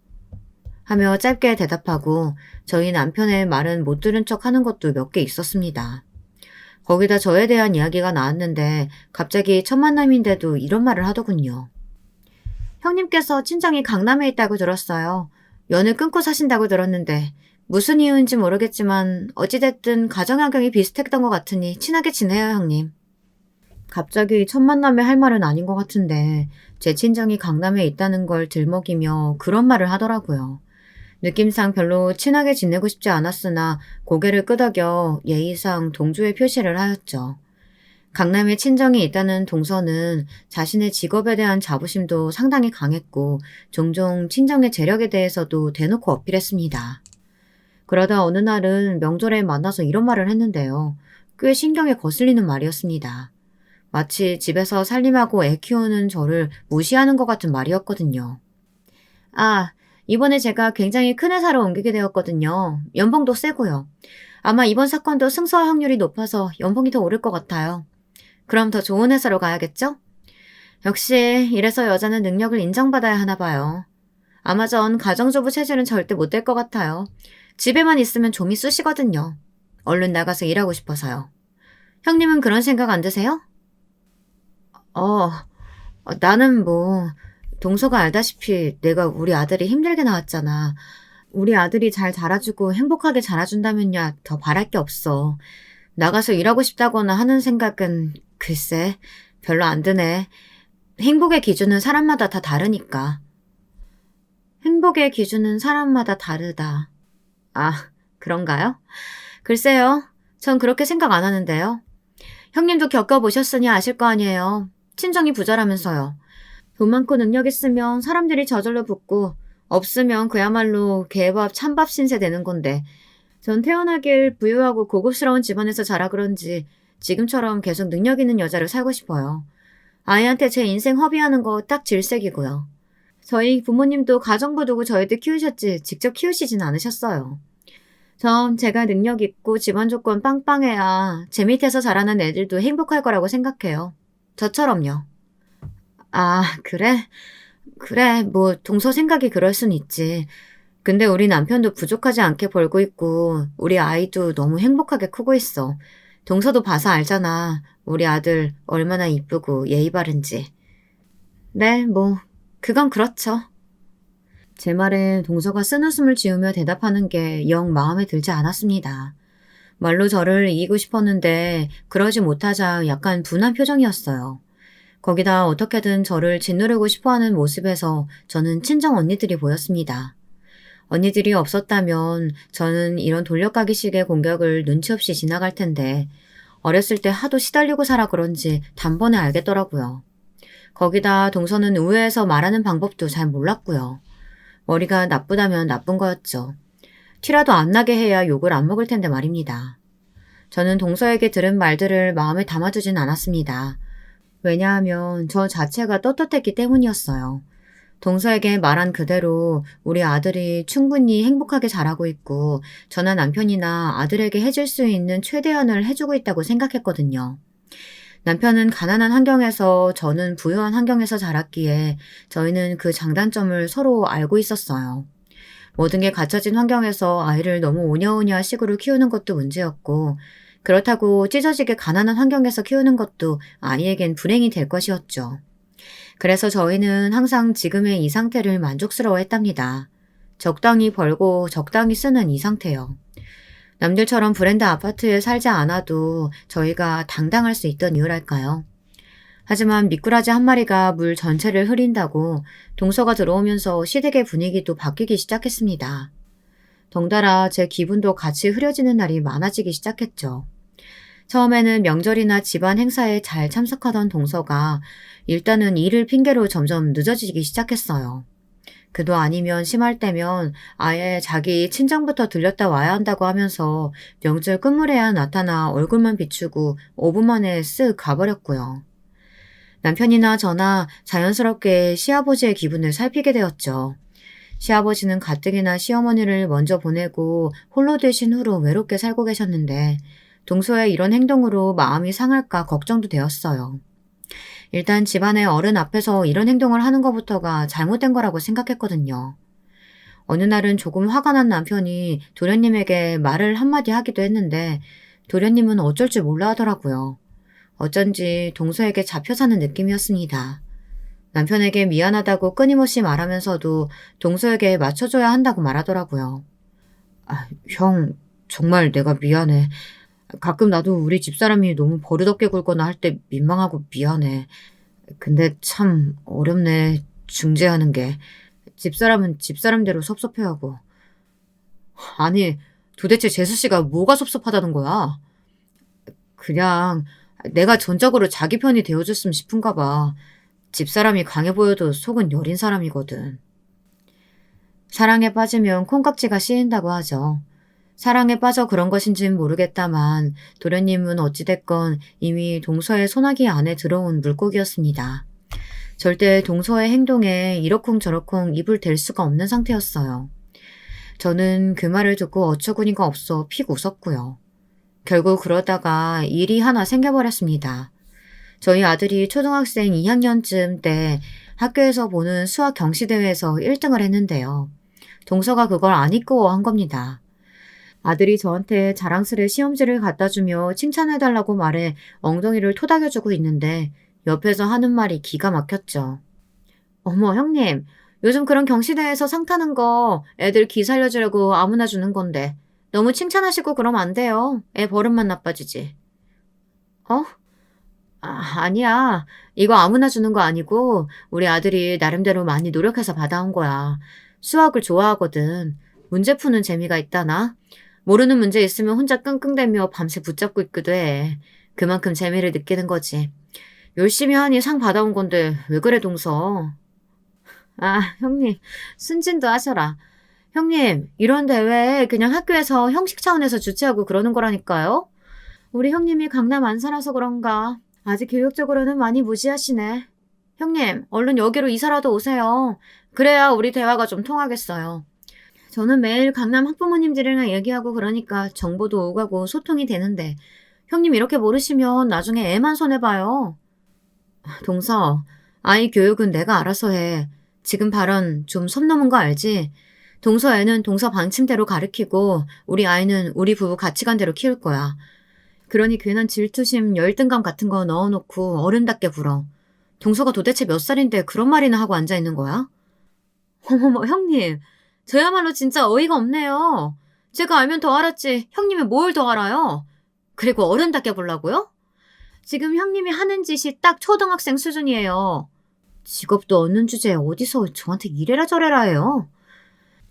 하며 짧게 대답하고 저희 남편의 말은 못 들은 척 하는 것도 몇 개 있었습니다. 거기다 저에 대한 이야기가 나왔는데 갑자기 첫 만남인데도 이런 말을 하더군요. "형님께서 친정이 강남에 있다고 들었어요. 연을 끊고 사신다고 들었는데 무슨 이유인지 모르겠지만 어찌됐든 가정 환경이 비슷했던 것 같으니 친하게 지내요, 형님." 갑자기 첫 만남에 할 말은 아닌 것 같은데 제 친정이 강남에 있다는 걸 들먹이며 그런 말을 하더라고요. 느낌상 별로 친하게 지내고 싶지 않았으나 고개를 끄덕여 예의상 동조의 표시를 하였죠. 강남에 친정이 있다는 동서는 자신의 직업에 대한 자부심도 상당히 강했고 종종 친정의 재력에 대해서도 대놓고 어필했습니다. 그러다 어느 날은 명절에 만나서 이런 말을 했는데요. 꽤 신경에 거슬리는 말이었습니다. 마치 집에서 살림하고 애 키우는 저를 무시하는 것 같은 말이었거든요. "아, 이번에 제가 굉장히 큰 회사로 옮기게 되었거든요. 연봉도 세고요. 아마 이번 사건도 승소할 확률이 높아서 연봉이 더 오를 것 같아요. 그럼 더 좋은 회사로 가야겠죠? 역시 이래서 여자는 능력을 인정받아야 하나 봐요. 아마 전 가정주부 체질은 절대 못 될 것 같아요. 집에만 있으면 좀이 쑤시거든요. 얼른 나가서 일하고 싶어서요. 형님은 그런 생각 안 드세요?" 어, 나는 동서가 알다시피 내가 우리 아들이 힘들게 낳았잖아. 우리 아들이 잘 자라주고 행복하게 자라준다면야 더 바랄 게 없어. 나가서 일하고 싶다거나 하는 생각은 글쎄 별로 안 드네. 행복의 기준은 사람마다 다 다르니까. 행복의 기준은 사람마다 다르다. 아, 그런가요? 글쎄요. 전 그렇게 생각 안 하는데요. 형님도 겪어보셨으니 아실 거 아니에요. 친정이 부자라면서요. 돈 많고 능력 있으면 사람들이 저절로 붙고 없으면 그야말로 개밥 찬밥 신세 되는 건데 전 태어나길 부유하고 고급스러운 집안에서 자라 그런지 지금처럼 계속 능력 있는 여자를 살고 싶어요. 아이한테 제 인생 허비하는 거 딱 질색이고요. 저희 부모님도 가정부 두고 저희들 키우셨지 직접 키우시진 않으셨어요. 전 제가 능력 있고 집안 조건 빵빵해야 제 밑에서 자라는 애들도 행복할 거라고 생각해요. 저처럼요. 아, 그래? 그래, 동서 생각이 그럴 순 있지. 근데 우리 남편도 부족하지 않게 벌고 있고, 우리 아이도 너무 행복하게 크고 있어. 동서도 봐서 알잖아. 우리 아들 얼마나 이쁘고 예의 바른지. 네, 그건 그렇죠. 제 말에 동서가 쓴웃음을 지으며 대답하는 게 영 마음에 들지 않았습니다. 말로 저를 이기고 싶었는데 그러지 못하자 약간 분한 표정이었어요. 거기다 어떻게든 저를 짓누르고 싶어하는 모습에서 저는 친정 언니들이 보였습니다. 언니들이 없었다면 저는 이런 돌려가기식의 공격을 눈치 없이 지나갈 텐데 어렸을 때 하도 시달리고 살아 그런지 단번에 알겠더라고요. 거기다 동서는 우회해서 말하는 방법도 잘 몰랐고요. 머리가 나쁘다면 나쁜 거였죠. 티라도 안 나게 해야 욕을 안 먹을 텐데 말입니다. 저는 동서에게 들은 말들을 마음에 담아두진 않았습니다. 왜냐하면 저 자체가 떳떳했기 때문이었어요. 동서에게 말한 그대로 우리 아들이 충분히 행복하게 자라고 있고 저나 남편이나 아들에게 해줄 수 있는 최대한을 해주고 있다고 생각했거든요. 남편은 가난한 환경에서 저는 부유한 환경에서 자랐기에 저희는 그 장단점을 서로 알고 있었어요. 모든 게 갖춰진 환경에서 아이를 너무 오냐오냐 식으로 키우는 것도 문제였고 그렇다고 찢어지게 가난한 환경에서 키우는 것도 아이에겐 불행이 될 것이었죠. 그래서 저희는 항상 지금의 이 상태를 만족스러워했답니다. 적당히 벌고 적당히 쓰는 이 상태요. 남들처럼 브랜드 아파트에 살지 않아도 저희가 당당할 수 있던 이유랄까요. 하지만 미꾸라지 한 마리가 물 전체를 흐린다고 동서가 들어오면서 시댁의 분위기도 바뀌기 시작했습니다. 덩달아 제 기분도 같이 흐려지는 날이 많아지기 시작했죠. 처음에는 명절이나 집안 행사에 잘 참석하던 동서가 일단은 일을 핑계로 점점 늦어지기 시작했어요. 그도 아니면 심할 때면 아예 자기 친정부터 들렸다 와야 한다고 하면서 명절 끝물에야 나타나 얼굴만 비추고 5분 만에 쓱 가버렸고요. 남편이나 저나 자연스럽게 시아버지의 기분을 살피게 되었죠. 시아버지는 가뜩이나 시어머니를 먼저 보내고 홀로 되신 후로 외롭게 살고 계셨는데 동서의 이런 행동으로 마음이 상할까 걱정도 되었어요. 일단 집안의 어른 앞에서 이런 행동을 하는 것부터가 잘못된 거라고 생각했거든요. 어느 날은 조금 화가 난 남편이 도련님에게 말을 한마디 하기도 했는데 도련님은 어쩔 줄 몰라 하더라고요. 어쩐지 동서에게 잡혀 사는 느낌이었습니다. 남편에게 미안하다고 끊임없이 말하면서도 동서에게 맞춰줘야 한다고 말하더라고요. 형, 정말 내가 미안해. 가끔 나도 우리 집사람이 너무 버릇없게 굴거나 할 때 민망하고 미안해. 근데 참 어렵네, 중재하는 게. 집사람은 집사람대로 섭섭해하고. 아니, 도대체 재수씨가 뭐가 섭섭하다는 거야? 그냥 내가 전적으로 자기 편이 되어줬으면 싶은가 봐. 집사람이 강해 보여도 속은 여린 사람이거든. 사랑에 빠지면 콩깍지가 씌인다고 하죠. 사랑에 빠져 그런 것인지는 모르겠다만 도련님은 어찌됐건 이미 동서의 소나기 안에 들어온 물고기였습니다. 절대 동서의 행동에 이러쿵저러쿵 입을 댈 수가 없는 상태였어요. 저는 그 말을 듣고 어처구니가 없어 픽 웃었고요. 결국 그러다가 일이 하나 생겨버렸습니다. 저희 아들이 초등학생 2학년쯤 때 학교에서 보는 수학 경시대회에서 1등을 했는데요. 동서가 그걸 안 잊고 한 겁니다. 아들이 저한테 자랑스레 시험지를 갖다 주며 칭찬해달라고 말해 엉덩이를 토닥여주고 있는데 옆에서 하는 말이 기가 막혔죠. 어머 형님, 요즘 그런 경시대회에서 상 타는 거 애들 기 살려주려고 아무나 주는 건데 너무 칭찬하시고 그러면 안 돼요. 애 버릇만 나빠지지. 어? 아니야. 이거 아무나 주는 거 아니고 우리 아들이 나름대로 많이 노력해서 받아온 거야. 수학을 좋아하거든. 문제 푸는 재미가 있다나? 모르는 문제 있으면 혼자 끙끙대며 밤새 붙잡고 있기도 해. 그만큼 재미를 느끼는 거지. 열심히 하니 상 받아온 건데 왜 그래 동서? 형님, 순진도 하셔라. 형님, 이런 대회 그냥 학교에서 형식 차원에서 주최하고 그러는 거라니까요. 우리 형님이 강남 안 살아서 그런가 아직 교육적으로는 많이 무지하시네. 형님, 얼른 여기로 이사라도 오세요. 그래야 우리 대화가 좀 통하겠어요. 저는 매일 강남 학부모님들이랑 얘기하고 그러니까 정보도 오가고 소통이 되는데 형님 이렇게 모르시면 나중에 애만 손해봐요. 동서, 아이 교육은 내가 알아서 해. 지금 발언 좀 선 넘은 거 알지? 동서 애는 동서 방침대로 가르치고 우리 아이는 우리 부부 가치관대로 키울 거야. 그러니 괜한 질투심, 열등감 같은 거 넣어놓고 어른답게 굴어. 동서가 도대체 몇 살인데 그런 말이나 하고 앉아있는 거야? 어머머 형님, 저야말로 진짜 어이가 없네요. 제가 알면 더 알았지 형님이 뭘 더 알아요? 그리고 어른답게 굴라고요? 지금 형님이 하는 짓이 딱 초등학생 수준이에요. 직업도 얻는 주제에 어디서 저한테 이래라 저래라 해요.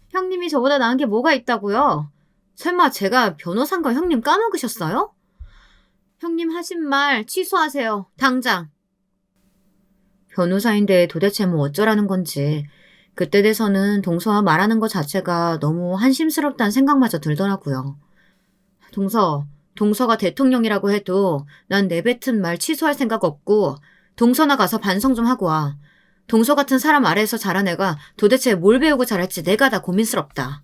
형님이 저보다 나은 게 뭐가 있다고요? 설마 제가 변호사인 거 형님 까먹으셨어요? 형님 하신 말 취소하세요. 당장. 변호사인데 도대체 뭐 어쩌라는 건지 그때 돼서는 동서와 말하는 것 자체가 너무 한심스럽다는 생각마저 들더라고요. 동서가 대통령이라고 해도 난 내뱉은 말 취소할 생각 없고 동서나 가서 반성 좀 하고 와. 동서 같은 사람 아래에서 자란 애가 도대체 뭘 배우고 자랄지 내가 다 고민스럽다.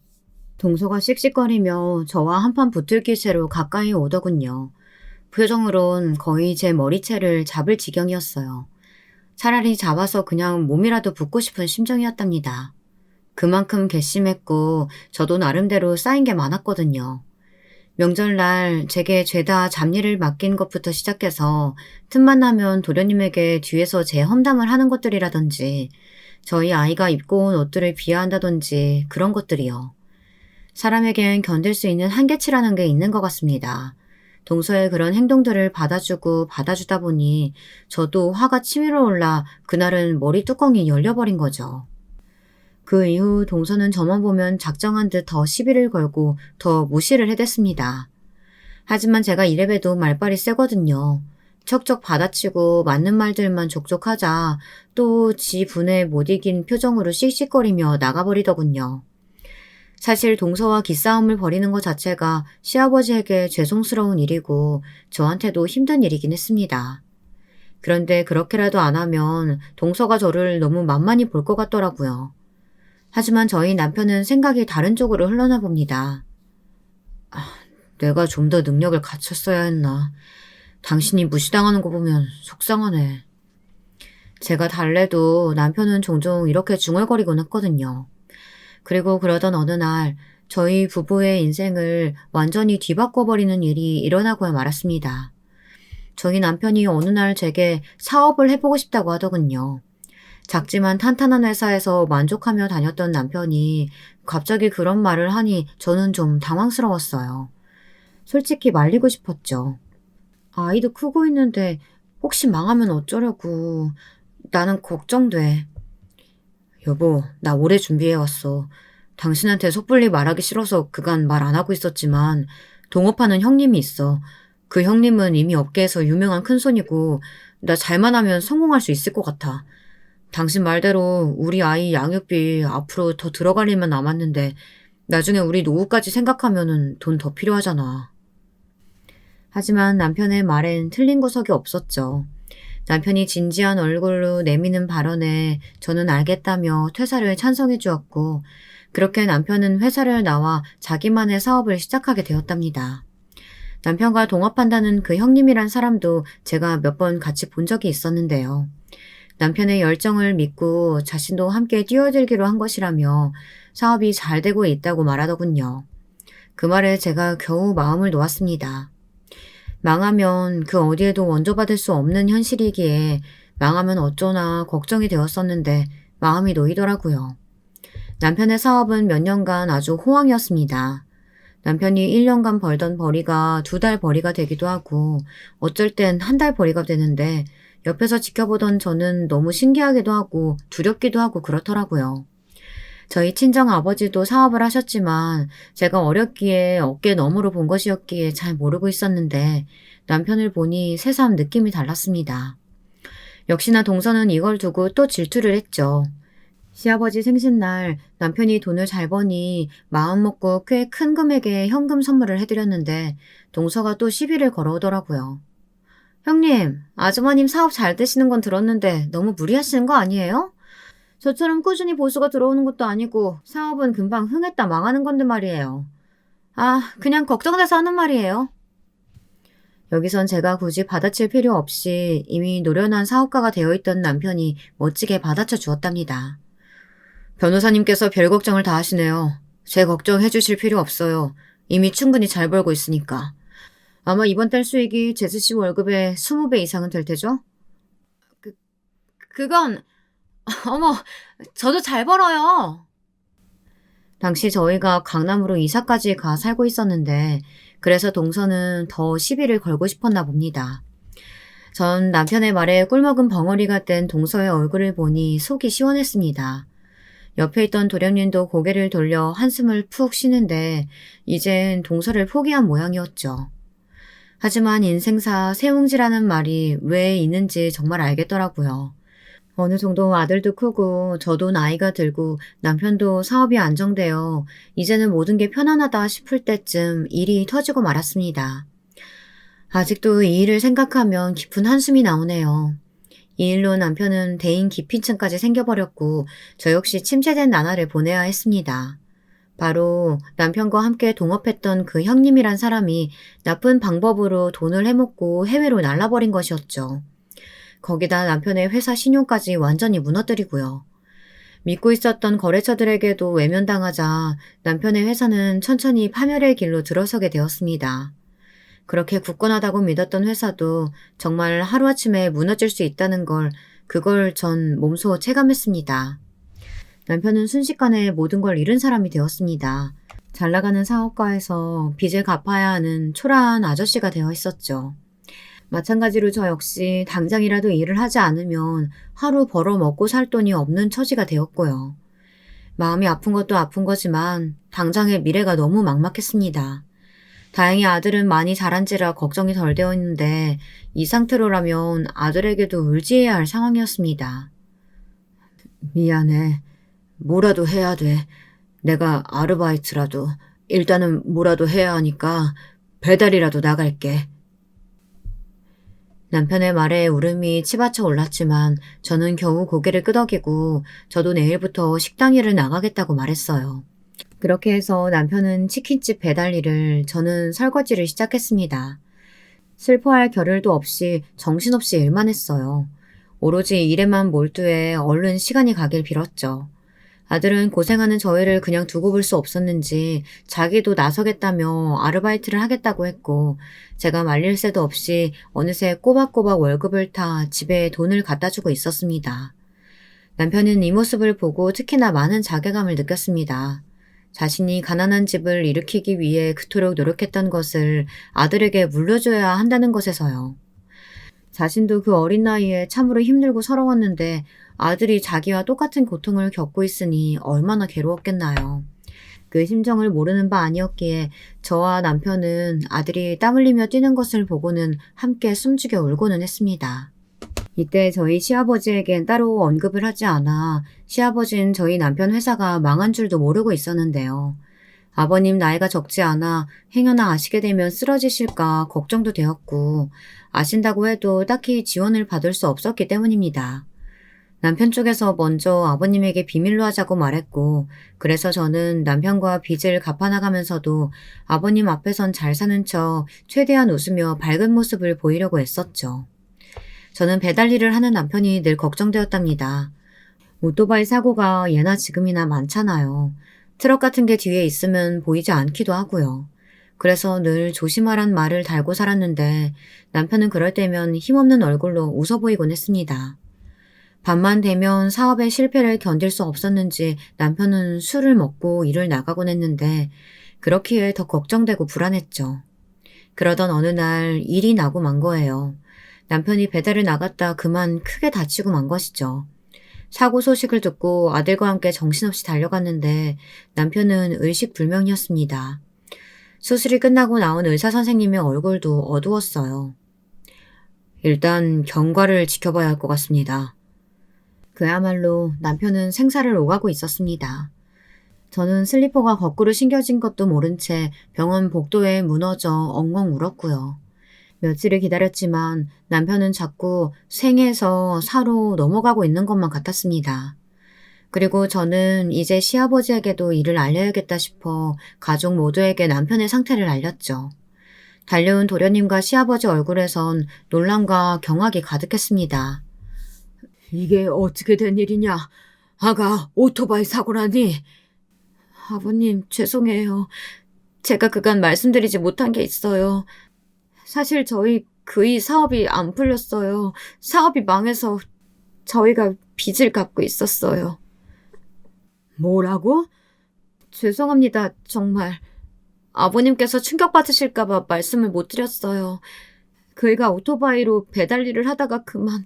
동서가 씩씩거리며 저와 한판 붙을 기세로 가까이 오더군요. 표정으론 거의 제 머리채를 잡을 지경이었어요. 차라리 잡아서 그냥 몸이라도 붓고 싶은 심정이었답니다. 그만큼 괘씸했고 저도 나름대로 쌓인 게 많았거든요. 명절날 제게 죄다 잡일을 맡긴 것부터 시작해서 틈만 나면 도련님에게 뒤에서 제 험담을 하는 것들이라든지 저희 아이가 입고 온 옷들을 비하한다든지 그런 것들이요. 사람에겐 견딜 수 있는 한계치라는 게 있는 것 같습니다. 동서의 그런 행동들을 받아주고 받아주다 보니 저도 화가 치밀어 올라 그날은 머리 뚜껑이 열려버린 거죠. 그 이후 동서는 저만 보면 작정한 듯 더 시비를 걸고 더 무시를 해댔습니다. 하지만 제가 이래봬도 말빨이 세거든요. 척척 받아치고 맞는 말들만 족족하자 또 지 분에 못 이긴 표정으로 씩씩거리며 나가버리더군요. 사실 동서와 기싸움을 벌이는 것 자체가 시아버지에게 죄송스러운 일이고 저한테도 힘든 일이긴 했습니다. 그런데 그렇게라도 안 하면 동서가 저를 너무 만만히 볼 것 같더라고요. 하지만 저희 남편은 생각이 다른 쪽으로 흘러나 봅니다. 내가 좀 더 능력을 갖췄어야 했나. 당신이 무시당하는 거 보면 속상하네. 제가 달래도 남편은 종종 이렇게 중얼거리곤 했거든요. 그리고 그러던 어느 날 저희 부부의 인생을 완전히 뒤바꿔버리는 일이 일어나고야 말았습니다. 저희 남편이 어느 날 제게 사업을 해보고 싶다고 하더군요. 작지만 탄탄한 회사에서 만족하며 다녔던 남편이 갑자기 그런 말을 하니 저는 좀 당황스러웠어요. 솔직히 말리고 싶었죠. 아이도 크고 있는데 혹시 망하면 어쩌려고. 나는 걱정돼. 여보, 나 오래 준비해왔어. 당신한테 섣불리 말하기 싫어서 그간 말 안 하고 있었지만 동업하는 형님이 있어. 그 형님은 이미 업계에서 유명한 큰손이고 나 잘만 하면 성공할 수 있을 것 같아. 당신 말대로 우리 아이 양육비 앞으로 더 들어갈 일만 남았는데 나중에 우리 노후까지 생각하면은 돈 더 필요하잖아. 하지만 남편의 말엔 틀린 구석이 없었죠. 남편이 진지한 얼굴로 내미는 발언에 저는 알겠다며 퇴사를 찬성해 주었고 그렇게 남편은 회사를 나와 자기만의 사업을 시작하게 되었답니다. 남편과 동업한다는 그 형님이란 사람도 제가 몇 번 같이 본 적이 있었는데요. 남편의 열정을 믿고 자신도 함께 뛰어들기로 한 것이라며 사업이 잘 되고 있다고 말하더군요. 그 말에 제가 겨우 마음을 놓았습니다. 망하면 그 어디에도 원조받을 수 없는 현실이기에 망하면 어쩌나 걱정이 되었었는데 마음이 놓이더라고요. 남편의 사업은 몇 년간 아주 호황이었습니다. 남편이 1년간 벌던 벌이가 2달 벌이가 되기도 하고 어쩔 땐 1달 벌이가 되는데 옆에서 지켜보던 저는 너무 신기하기도 하고 두렵기도 하고 그렇더라고요. 저희 친정 아버지도 사업을 하셨지만 제가 어렸기에 어깨 너머로 본 것이었기에 잘 모르고 있었는데 남편을 보니 새삼 느낌이 달랐습니다. 역시나 동서는 이걸 두고 또 질투를 했죠. 시아버지 생신날 남편이 돈을 잘 버니 마음먹고 꽤 큰 금액의 현금 선물을 해드렸는데 동서가 또 시비를 걸어오더라고요. 형님, 아주머님 사업 잘 되시는 건 들었는데 너무 무리하시는 거 아니에요? 저처럼 꾸준히 보수가 들어오는 것도 아니고 사업은 금방 흥했다 망하는 건데 말이에요. 그냥 걱정돼서 하는 말이에요. 여기선 제가 굳이 받아칠 필요 없이 이미 노련한 사업가가 되어 있던 남편이 멋지게 받아쳐 주었답니다. 변호사님께서 별 걱정을 다 하시네요. 제 걱정해 주실 필요 없어요. 이미 충분히 잘 벌고 있으니까. 아마 이번 달 수익이 제스씨 월급의 20배 이상은 될 테죠? 그건... 어머, 저도 잘 벌어요. 당시 저희가 강남으로 이사까지 가 살고 있었는데 그래서 동서는 더 시비를 걸고 싶었나 봅니다. 전 남편의 말에 꿀먹은 벙어리가 된 동서의 얼굴을 보니 속이 시원했습니다. 옆에 있던 도련님도 고개를 돌려 한숨을 푹 쉬는데 이젠 동서를 포기한 모양이었죠. 하지만 인생사 세웅지라는 말이 왜 있는지 정말 알겠더라고요. 어느 정도 아들도 크고 저도 나이가 들고 남편도 사업이 안정되어 이제는 모든 게 편안하다 싶을 때쯤 일이 터지고 말았습니다. 아직도 이 일을 생각하면 깊은 한숨이 나오네요. 이 일로 남편은 대인 기피증까지 생겨버렸고 저 역시 침체된 나날을 보내야 했습니다. 바로 남편과 함께 동업했던 그 형님이란 사람이 나쁜 방법으로 돈을 해먹고 해외로 날라버린 것이었죠. 거기다 남편의 회사 신용까지 완전히 무너뜨리고요. 믿고 있었던 거래처들에게도 외면당하자 남편의 회사는 천천히 파멸의 길로 들어서게 되었습니다. 그렇게 굳건하다고 믿었던 회사도 정말 하루아침에 무너질 수 있다는 그걸 전 몸소 체감했습니다. 남편은 순식간에 모든 걸 잃은 사람이 되었습니다. 잘 나가는 사업가에서 빚을 갚아야 하는 초라한 아저씨가 되어 있었죠. 마찬가지로 저 역시 당장이라도 일을 하지 않으면 하루 벌어 먹고 살 돈이 없는 처지가 되었고요. 마음이 아픈 것도 아픈 거지만 당장의 미래가 너무 막막했습니다. 다행히 아들은 많이 자란지라 걱정이 덜 되어 있는데 이 상태로라면 아들에게도 의지해야 할 상황이었습니다. 미안해. 뭐라도 해야 돼. 내가 아르바이트라도 일단은 뭐라도 해야 하니까 배달이라도 나갈게. 남편의 말에 울음이 치받쳐 올랐지만 저는 겨우 고개를 끄덕이고 저도 내일부터 식당 일을 나가겠다고 말했어요. 그렇게 해서 남편은 치킨집 배달 일을, 저는 설거지를 시작했습니다. 슬퍼할 겨를도 없이 정신없이 일만 했어요. 오로지 일에만 몰두해 얼른 시간이 가길 빌었죠. 아들은 고생하는 저희를 그냥 두고 볼 수 없었는지 자기도 나서겠다며 아르바이트를 하겠다고 했고, 제가 말릴 새도 없이 어느새 꼬박꼬박 월급을 타 집에 돈을 갖다 주고 있었습니다. 남편은 이 모습을 보고 특히나 많은 자괴감을 느꼈습니다. 자신이 가난한 집을 일으키기 위해 그토록 노력했던 것을 아들에게 물려줘야 한다는 것에서요. 자신도 그 어린 나이에 참으로 힘들고 서러웠는데 아들이 자기와 똑같은 고통을 겪고 있으니 얼마나 괴로웠겠나요. 그 심정을 모르는 바 아니었기에 저와 남편은 아들이 땀 흘리며 뛰는 것을 보고는 함께 숨죽여 울고는 했습니다. 이때 저희 시아버지에겐 따로 언급을 하지 않아 시아버지는 저희 남편 회사가 망한 줄도 모르고 있었는데요. 아버님 나이가 적지 않아 행여나 아시게 되면 쓰러지실까 걱정도 되었고, 아신다고 해도 딱히 지원을 받을 수 없었기 때문입니다. 남편 쪽에서 먼저 아버님에게 비밀로 하자고 말했고, 그래서 저는 남편과 빚을 갚아나가면서도 아버님 앞에선 잘 사는 척 최대한 웃으며 밝은 모습을 보이려고 했었죠. 저는 배달 일을 하는 남편이 늘 걱정되었답니다. 오토바이 사고가 예나 지금이나 많잖아요. 트럭 같은 게 뒤에 있으면 보이지 않기도 하고요. 그래서 늘 조심하란 말을 달고 살았는데 남편은 그럴 때면 힘없는 얼굴로 웃어 보이곤 했습니다. 밤만 되면 사업의 실패를 견딜 수 없었는지 남편은 술을 먹고 일을 나가곤 했는데 그렇기에 더 걱정되고 불안했죠. 그러던 어느 날 일이 나고 만 거예요. 남편이 배달을 나갔다 그만 크게 다치고 만 것이죠. 사고 소식을 듣고 아들과 함께 정신없이 달려갔는데 남편은 의식불명이었습니다. 수술이 끝나고 나온 의사 선생님의 얼굴도 어두웠어요. 일단 경과를 지켜봐야 할 것 같습니다. 그야말로 남편은 생사를 오가고 있었습니다. 저는 슬리퍼가 거꾸로 신겨진 것도 모른 채 병원 복도에 무너져 엉엉 울었고요. 며칠을 기다렸지만 남편은 자꾸 생에서 사로 넘어가고 있는 것만 같았습니다. 그리고 저는 이제 시아버지에게도 이를 알려야겠다 싶어 가족 모두에게 남편의 상태를 알렸죠. 달려온 도련님과 시아버지 얼굴에선 놀람과 경악이 가득했습니다. 이게 어떻게 된 일이냐? 아가 오토바이 사고라니? 아버님 죄송해요. 제가 그간 말씀드리지 못한 게 있어요. 사실 저희 그이 사업이 안 풀렸어요. 사업이 망해서 저희가 빚을 갚고 있었어요. 뭐라고? 죄송합니다. 정말. 아버님께서 충격받으실까봐 말씀을 못 드렸어요. 그이가 오토바이로 배달 일을 하다가 그만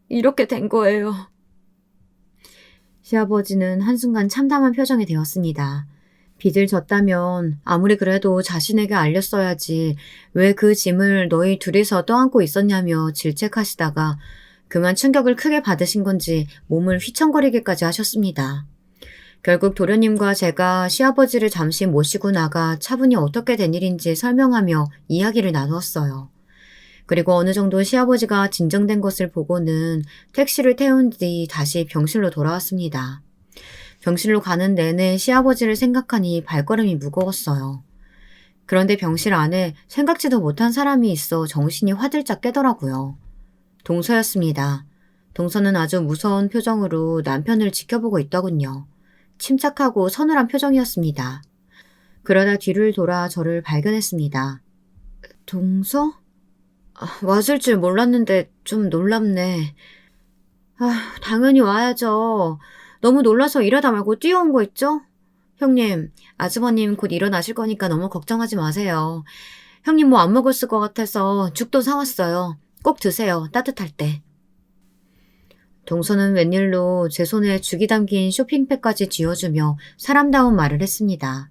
이렇게 된 거예요. 시아버지는 한순간 참담한 표정이 되었습니다. 빚을 졌다면 아무리 그래도 자신에게 알렸어야지 왜 그 짐을 너희 둘이서 떠안고 있었냐며 질책하시다가 그만 충격을 크게 받으신 건지 몸을 휘청거리기까지 하셨습니다. 결국 도련님과 제가 시아버지를 잠시 모시고 나가 차분히 어떻게 된 일인지 설명하며 이야기를 나누었어요. 그리고 어느 정도 시아버지가 진정된 것을 보고는 택시를 태운 뒤 다시 병실로 돌아왔습니다. 병실로 가는 내내 시아버지를 생각하니 발걸음이 무거웠어요. 그런데 병실 안에 생각지도 못한 사람이 있어 정신이 화들짝 깨더라고요. 동서였습니다. 동서는 아주 무서운 표정으로 남편을 지켜보고 있더군요. 침착하고 서늘한 표정이었습니다. 그러다 뒤를 돌아 저를 발견했습니다. 동서? 왔을 줄 몰랐는데 좀 놀랍네. 당연히 와야죠. 너무 놀라서 일하다 말고 뛰어온 거 있죠? 형님, 아주버님 곧 일어나실 거니까 너무 걱정하지 마세요. 형님 뭐 안 먹었을 것 같아서 죽도 사왔어요. 꼭 드세요. 따뜻할 때. 동서는 웬일로 제 손에 죽이 담긴 쇼핑백까지 쥐어주며 사람다운 말을 했습니다.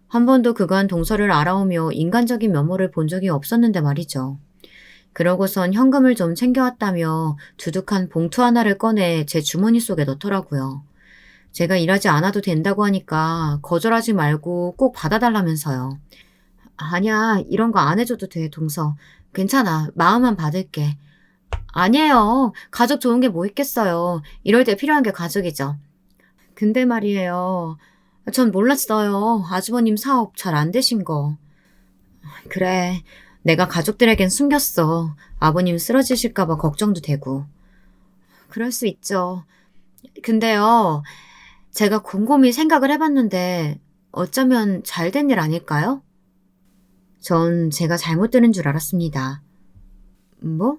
한 번도 그간 동서를 알아오며 인간적인 면모를 본 적이 없었는데 말이죠. 그러고선 현금을 좀 챙겨왔다며 두둑한 봉투 하나를 꺼내 제 주머니 속에 넣더라고요. 제가 일하지 않아도 된다고 하니까 거절하지 말고 꼭 받아달라면서요. 아니야, 이런 거 안 해줘도 돼, 동서. 괜찮아, 마음만 받을게. 아니에요. 가족 좋은 게 뭐 있겠어요. 이럴 때 필요한 게 가족이죠. 근데 말이에요. 전 몰랐어요. 아주버님 사업 잘 안 되신 거. 그래, 내가 가족들에겐 숨겼어. 아버님 쓰러지실까봐 걱정도 되고. 그럴 수 있죠. 근데요, 제가 곰곰이 생각을 해봤는데 어쩌면 잘된 일 아닐까요? 전 제가 잘못 들은 줄 알았습니다. 뭐?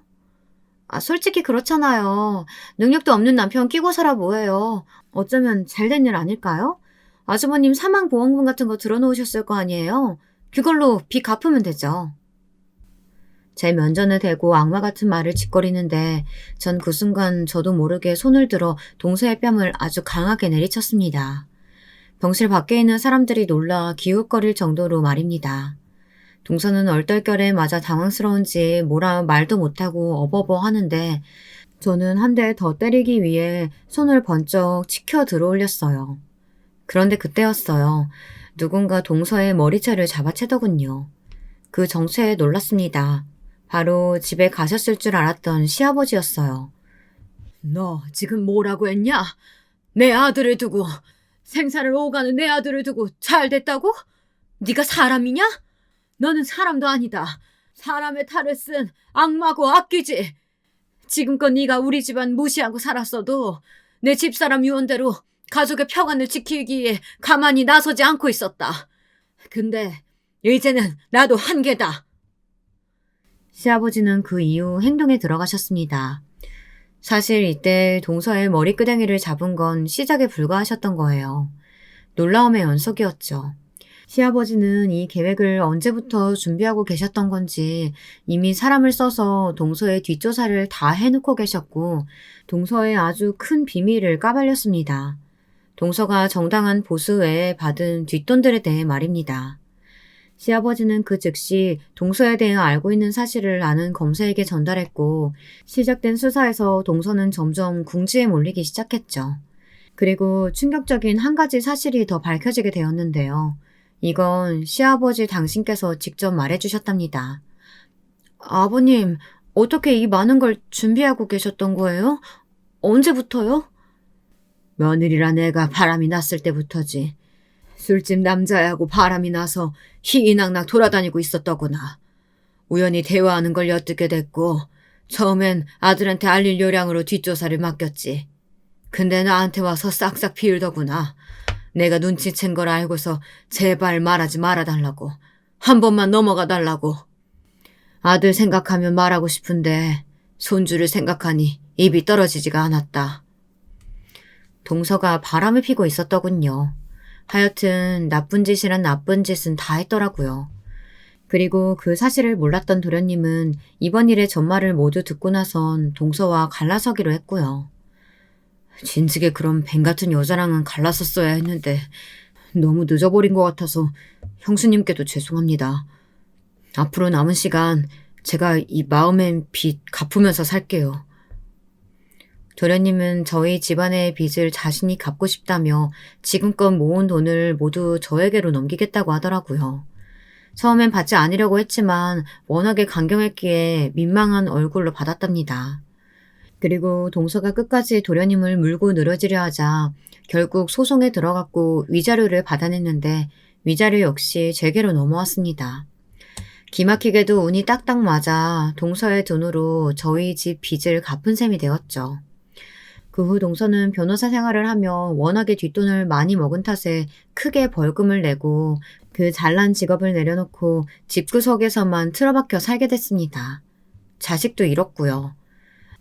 솔직히 그렇잖아요. 능력도 없는 남편 끼고 살아 뭐해요. 어쩌면 잘된 일 아닐까요? 아주버님 사망보험금 같은 거 들어놓으셨을 거 아니에요? 그걸로 빚 갚으면 되죠. 제 면전에 대고 악마 같은 말을 짓거리는데 전 그 순간 저도 모르게 손을 들어 동서의 뺨을 아주 강하게 내리쳤습니다. 병실 밖에 있는 사람들이 놀라 기웃거릴 정도로 말입니다. 동서는 얼떨결에 맞아 당황스러운지 뭐라 말도 못하고 어버버 하는데 저는 한 대 더 때리기 위해 손을 번쩍 치켜 들어올렸어요. 그런데 그때였어요. 누군가 동서의 머리채를 잡아채더군요. 그 정체에 놀랐습니다. 바로 집에 가셨을 줄 알았던 시아버지였어요. 너 지금 뭐라고 했냐? 내 아들을 두고, 생사를 오가는 내 아들을 두고 잘 됐다고? 네가 사람이냐? 너는 사람도 아니다. 사람의 탈을 쓴 악마고 악귀지. 지금껏 네가 우리 집안 무시하고 살았어도 내 집사람 유언대로 가족의 평안을 지키기 위해 가만히 나서지 않고 있었다. 근데 이제는 나도 한계다. 시아버지는 그 이후 행동에 들어가셨습니다. 사실 이때 동서의 머리끄댕이를 잡은 건 시작에 불과하셨던 거예요. 놀라움의 연속이었죠. 시아버지는 이 계획을 언제부터 준비하고 계셨던 건지 이미 사람을 써서 동서의 뒷조사를 다 해놓고 계셨고 동서의 아주 큰 비밀을 까발렸습니다. 동서가 정당한 보수 외에 받은 뒷돈들에 대해 말입니다. 시아버지는 그 즉시 동서에 대해 알고 있는 사실을 아는 검사에게 전달했고 시작된 수사에서 동서는 점점 궁지에 몰리기 시작했죠. 그리고 충격적인 한 가지 사실이 더 밝혀지게 되었는데요. 이건 시아버지 당신께서 직접 말해주셨답니다. 아버님, 어떻게 이 많은 걸 준비하고 계셨던 거예요? 언제부터요? 며느리란 애가 바람이 났을 때부터지. 술집 남자애하고 바람이 나서 희희낙낙 돌아다니고 있었더구나. 우연히 대화하는 걸 엿듣게 됐고 처음엔 아들한테 알릴 요량으로 뒷조사를 맡겼지. 근데 나한테 와서 싹싹 비울더구나. 내가 눈치챈 걸 알고서 제발 말하지 말아달라고. 한 번만 넘어가 달라고. 아들 생각하면 말하고 싶은데 손주를 생각하니 입이 떨어지지가 않았다. 동서가 바람을 피고 있었더군요. 하여튼 나쁜 짓이란 나쁜 짓은 다 했더라고요. 그리고 그 사실을 몰랐던 도련님은 이번 일의 전말을 모두 듣고 나선 동서와 갈라서기로 했고요. 진즉에 그런 뱀 같은 여자랑은 갈라섰어야 했는데 너무 늦어버린 것 같아서 형수님께도 죄송합니다. 앞으로 남은 시간 제가 이 마음의 빚 갚으면서 살게요. 도련님은 저희 집안의 빚을 자신이 갚고 싶다며 지금껏 모은 돈을 모두 저에게로 넘기겠다고 하더라고요. 처음엔 받지 않으려고 했지만 워낙에 강경했기에 민망한 얼굴로 받았답니다. 그리고 동서가 끝까지 도련님을 물고 늘어지려 하자 결국 소송에 들어갔고 위자료를 받아냈는데 위자료 역시 제게로 넘어왔습니다. 기막히게도 운이 딱딱 맞아 동서의 돈으로 저희 집 빚을 갚은 셈이 되었죠. 그 후 동서는 변호사 생활을 하며 워낙에 뒷돈을 많이 먹은 탓에 크게 벌금을 내고 그 잘난 직업을 내려놓고 집구석에서만 틀어박혀 살게 됐습니다. 자식도 잃었고요.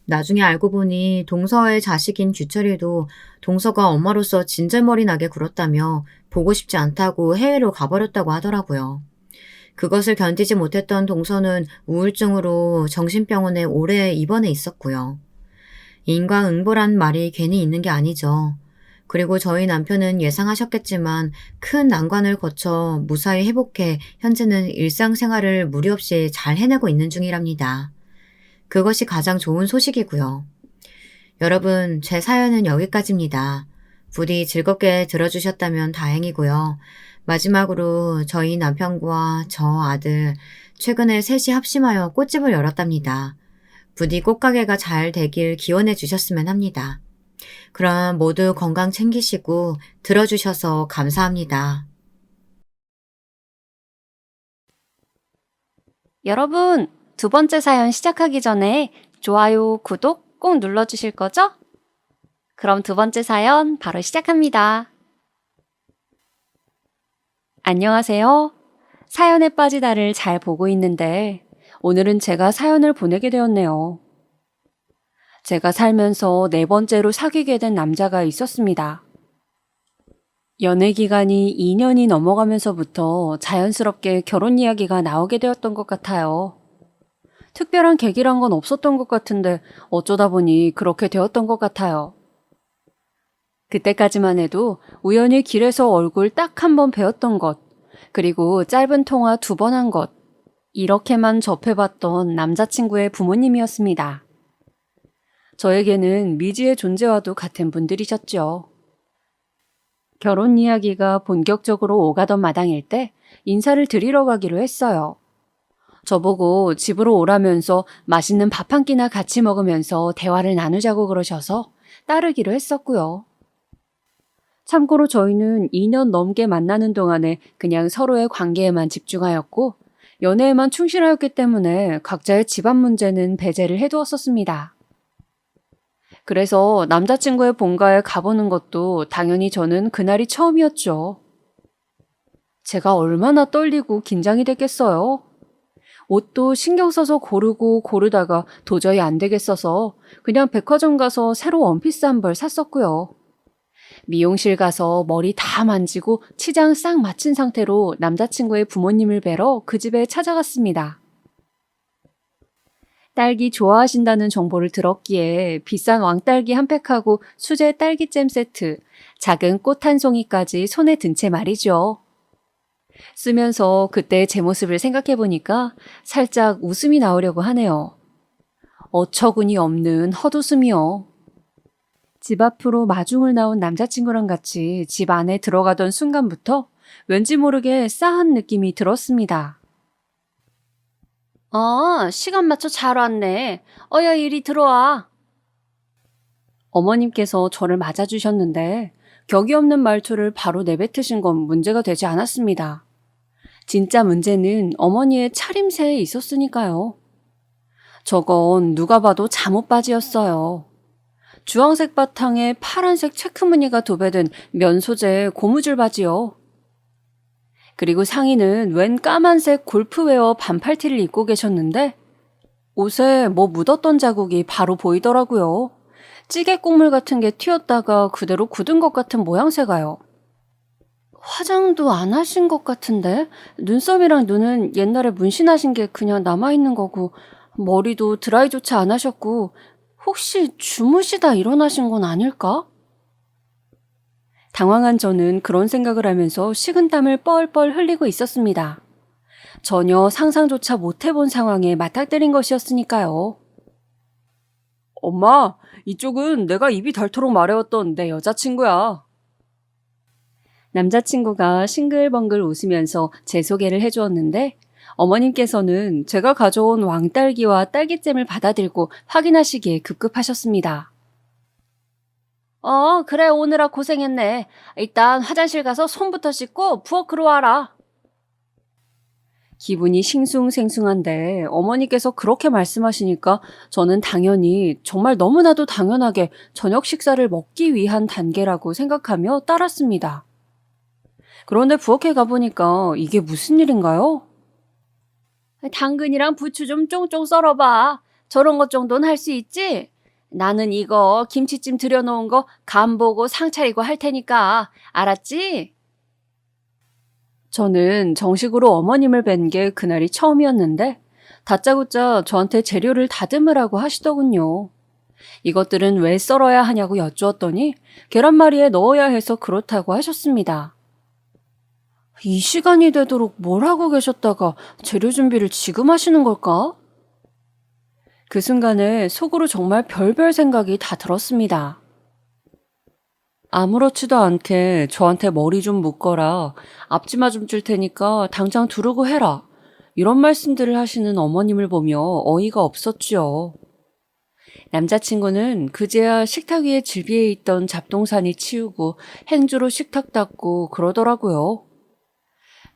나중에 알고 보니 동서의 자식인 규철이도 동서가 엄마로서 진절머리 나게 굴었다며 보고 싶지 않다고 해외로 가버렸다고 하더라고요. 그것을 견디지 못했던 동서는 우울증으로 정신병원에 오래 입원해 있었고요. 인과응보란 말이 괜히 있는 게 아니죠. 그리고 저희 남편은 예상하셨겠지만 큰 난관을 거쳐 무사히 회복해 현재는 일상생활을 무리 없이 잘 해내고 있는 중이랍니다. 그것이 가장 좋은 소식이고요. 여러분, 제 사연은 여기까지입니다. 부디 즐겁게 들어주셨다면 다행이고요. 마지막으로 저희 남편과 저 아들 최근에 셋이 합심하여 꽃집을 열었답니다. 부디 꽃가게가 잘 되길 기원해 주셨으면 합니다. 그럼 모두 건강 챙기시고 들어주셔서 감사합니다. 여러분, 두 번째 사연 시작하기 전에 좋아요, 구독 꼭 눌러주실 거죠? 그럼 두 번째 사연 바로 시작합니다. 안녕하세요. 사연에 빠지다를 잘 보고 있는데 오늘은 제가 사연을 보내게 되었네요. 제가 살면서 네 번째로 사귀게 된 남자가 있었습니다. 연애 기간이 2년이 넘어가면서부터 자연스럽게 결혼 이야기가 나오게 되었던 것 같아요. 특별한 계기란 건 없었던 것 같은데 어쩌다 보니 그렇게 되었던 것 같아요. 그때까지만 해도 우연히 길에서 얼굴 딱 한 번 뵈었던 것, 그리고 짧은 통화 2번 한 것, 이렇게만 접해봤던 남자친구의 부모님이었습니다. 저에게는 미지의 존재와도 같은 분들이셨죠. 결혼 이야기가 본격적으로 오가던 마당일 때 인사를 드리러 가기로 했어요. 저보고 집으로 오라면서 맛있는 밥 한 끼나 같이 먹으면서 대화를 나누자고 그러셔서 따르기로 했었고요. 참고로 저희는 2년 넘게 만나는 동안에 그냥 서로의 관계에만 집중하였고 연애에만 충실하였기 때문에 각자의 집안 문제는 배제를 해두었었습니다. 그래서 남자친구의 본가에 가보는 것도 당연히 저는 그날이 처음이었죠. 제가 얼마나 떨리고 긴장이 됐겠어요. 옷도 신경 써서 고르고 고르다가 도저히 안 되겠어서 그냥 백화점 가서 새로 원피스 한 벌 샀었고요. 미용실 가서 머리 다 만지고 치장 싹 마친 상태로 남자친구의 부모님을 뵈러 그 집에 찾아갔습니다. 딸기 좋아하신다는 정보를 들었기에 비싼 왕딸기 한 팩하고 수제 딸기잼 세트, 작은 꽃 한 송이까지 손에 든 채 말이죠. 쓰면서 그때 제 모습을 생각해보니까 살짝 웃음이 나오려고 하네요. 어처구니 없는 헛웃음이요. 집 앞으로 마중을 나온 남자친구랑 같이 집 안에 들어가던 순간부터 왠지 모르게 싸한 느낌이 들었습니다. 시간 맞춰 잘 왔네. 어여 이리 들어와. 어머님께서 저를 맞아주셨는데 격이 없는 말투를 바로 내뱉으신 건 문제가 되지 않았습니다. 진짜 문제는 어머니의 차림새에 있었으니까요. 저건 누가 봐도 잠옷바지였어요. 주황색 바탕에 파란색 체크 무늬가 도배된 면 소재의 고무줄 바지요. 그리고 상의는 웬 까만색 골프웨어 반팔티를 입고 계셨는데 옷에 뭐 묻었던 자국이 바로 보이더라고요. 찌개 국물 같은 게 튀었다가 그대로 굳은 것 같은 모양새가요. 화장도 안 하신 것 같은데 눈썹이랑 눈은 옛날에 문신하신 게 그냥 남아있는 거고 머리도 드라이조차 안 하셨고 혹시 주무시다 일어나신 건 아닐까? 당황한 저는 그런 생각을 하면서 식은땀을 뻘뻘 흘리고 있었습니다. 전혀 상상조차 못해본 상황에 맞닥뜨린 것이었으니까요. 엄마, 이쪽은 내가 입이 닳도록 말해왔던 내 여자친구야. 남자친구가 싱글벙글 웃으면서 제 소개를 해주었는데 어머님께서는 제가 가져온 왕딸기와 딸기잼을 받아들고 확인하시기에 급급하셨습니다. 그래 오느라 고생했네. 일단 화장실 가서 손부터 씻고 부엌으로 와라. 기분이 싱숭생숭한데 어머니께서 그렇게 말씀하시니까 저는 당연히 정말 너무나도 당연하게 저녁 식사를 먹기 위한 단계라고 생각하며 따랐습니다. 그런데 부엌에 가보니까 이게 무슨 일인가요? 당근이랑 부추 좀 쫑쫑 썰어봐. 저런 것 정도는 할 수 있지? 나는 이거 김치찜 들여놓은 거 간 보고 상 차리고 할 테니까 알았지? 저는 정식으로 어머님을 뵌 게 그날이 처음이었는데 다짜고짜 저한테 재료를 다듬으라고 하시더군요. 이것들은 왜 썰어야 하냐고 여쭈었더니 계란말이에 넣어야 해서 그렇다고 하셨습니다. 이 시간이 되도록 뭘 하고 계셨다가 재료 준비를 지금 하시는 걸까? 그 순간에 속으로 정말 별별 생각이 다 들었습니다. 아무렇지도 않게 저한테 머리 좀 묶어라, 앞치마 좀 줄 테니까 당장 두르고 해라, 이런 말씀들을 하시는 어머님을 보며 어이가 없었지요. 남자친구는 그제야 식탁 위에 질비해 있던 잡동사니 치우고 행주로 식탁 닦고 그러더라고요.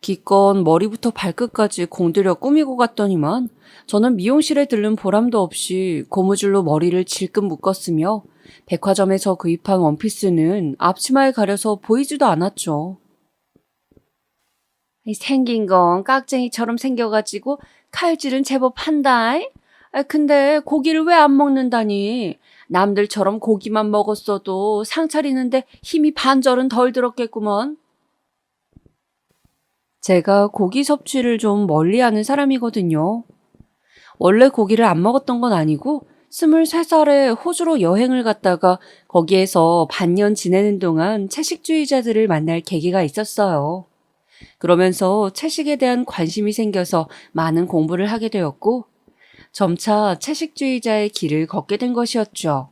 기껏 머리부터 발끝까지 공들여 꾸미고 갔더니만 저는 미용실에 들른 보람도 없이 고무줄로 머리를 질끈 묶었으며 백화점에서 구입한 원피스는 앞치마에 가려서 보이지도 않았죠. 생긴 건 깍쟁이처럼 생겨가지고 칼질은 제법 한다. 근데 고기를 왜 안 먹는다니? 남들처럼 고기만 먹었어도 상 차리는데 힘이 반절은 덜 들었겠구먼. 제가 고기 섭취를 좀 멀리하는 사람이거든요. 원래 고기를 안 먹었던 건 아니고 23살에 호주로 여행을 갔다가 거기에서 반년 지내는 동안 채식주의자들을 만날 계기가 있었어요. 그러면서 채식에 대한 관심이 생겨서 많은 공부를 하게 되었고 점차 채식주의자의 길을 걷게 된 것이었죠.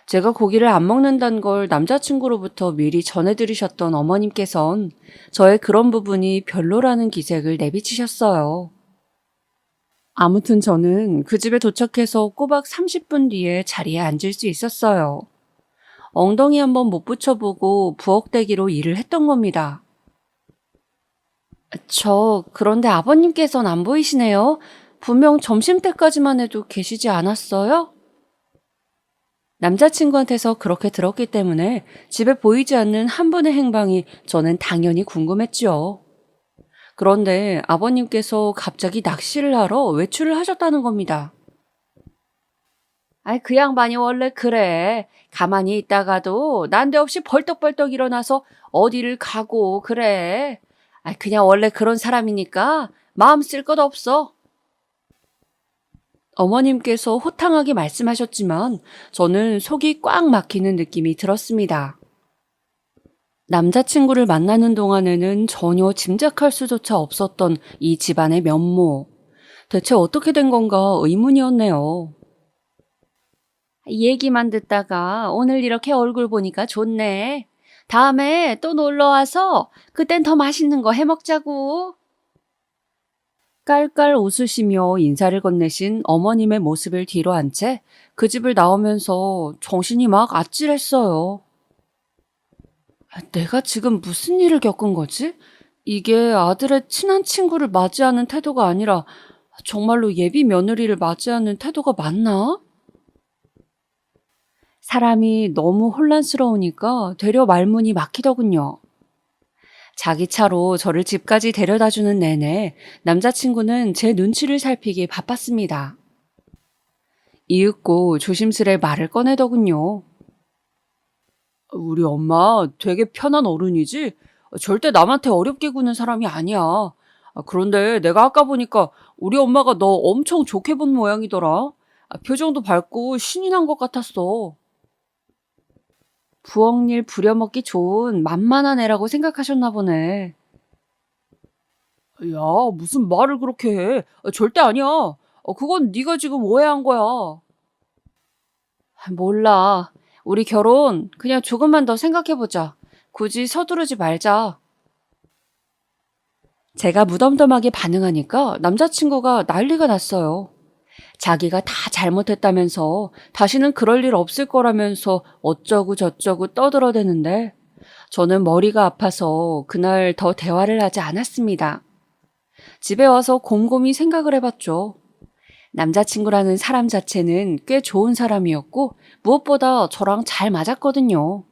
제가 고기를 안 먹는다는 걸 남자친구로부터 미리 전해들으셨던 어머님께선 저의 그런 부분이 별로라는 기색을 내비치셨어요. 아무튼 저는 그 집에 도착해서 꼬박 30분 뒤에 자리에 앉을 수 있었어요. 엉덩이 한번 못 붙여보고 부엌대기로 일을 했던 겁니다. 그런데 아버님께선 안 보이시네요. 분명 점심때까지만 해도 계시지 않았어요? 남자친구한테서 그렇게 들었기 때문에 집에 보이지 않는 한 분의 행방이 저는 당연히 궁금했죠. 그런데 아버님께서 갑자기 낚시를 하러 외출을 하셨다는 겁니다. 그 양반이 원래 그래. 가만히 있다가도 난데없이 벌떡벌떡 일어나서 어디를 가고 그래. 그냥 원래 그런 사람이니까 마음 쓸 것 없어. 어머님께서 호탕하게 말씀하셨지만 저는 속이 꽉 막히는 느낌이 들었습니다. 남자친구를 만나는 동안에는 전혀 짐작할 수조차 없었던 이 집안의 면모. 대체 어떻게 된 건가 의문이었네요. 얘기만 듣다가 오늘 이렇게 얼굴 보니까 좋네. 다음에 또 놀러와서 그땐 더 맛있는 거 해먹자고. 깔깔 웃으시며 인사를 건네신 어머님의 모습을 뒤로 한 채 그 집을 나오면서 정신이 막 아찔했어요. 내가 지금 무슨 일을 겪은 거지? 이게 아들의 친한 친구를 맞이하는 태도가 아니라 정말로 예비 며느리를 맞이하는 태도가 맞나? 사람이 너무 혼란스러우니까 되려 말문이 막히더군요. 자기 차로 저를 집까지 데려다주는 내내 남자친구는 제 눈치를 살피기 바빴습니다. 이윽고 조심스레 말을 꺼내더군요. 우리 엄마 되게 편한 어른이지? 절대 남한테 어렵게 구는 사람이 아니야. 그런데 내가 아까 보니까 우리 엄마가 너 엄청 좋게 본 모양이더라. 표정도 밝고 신이 난 것 같았어. 부엌일 부려먹기 좋은 만만한 애라고 생각하셨나 보네. 야, 무슨 말을 그렇게 해. 절대 아니야. 그건 네가 지금 오해한 거야. 몰라. 우리 결혼 그냥 조금만 더 생각해보자. 굳이 서두르지 말자. 제가 무덤덤하게 반응하니까 남자친구가 난리가 났어요. 자기가 다 잘못했다면서 다시는 그럴 일 없을 거라면서 어쩌고 저쩌고 떠들어대는데 저는 머리가 아파서 그날 더 대화를 하지 않았습니다. 집에 와서 곰곰이 생각을 해봤죠. 남자친구라는 사람 자체는 꽤 좋은 사람이었고 무엇보다 저랑 잘 맞았거든요.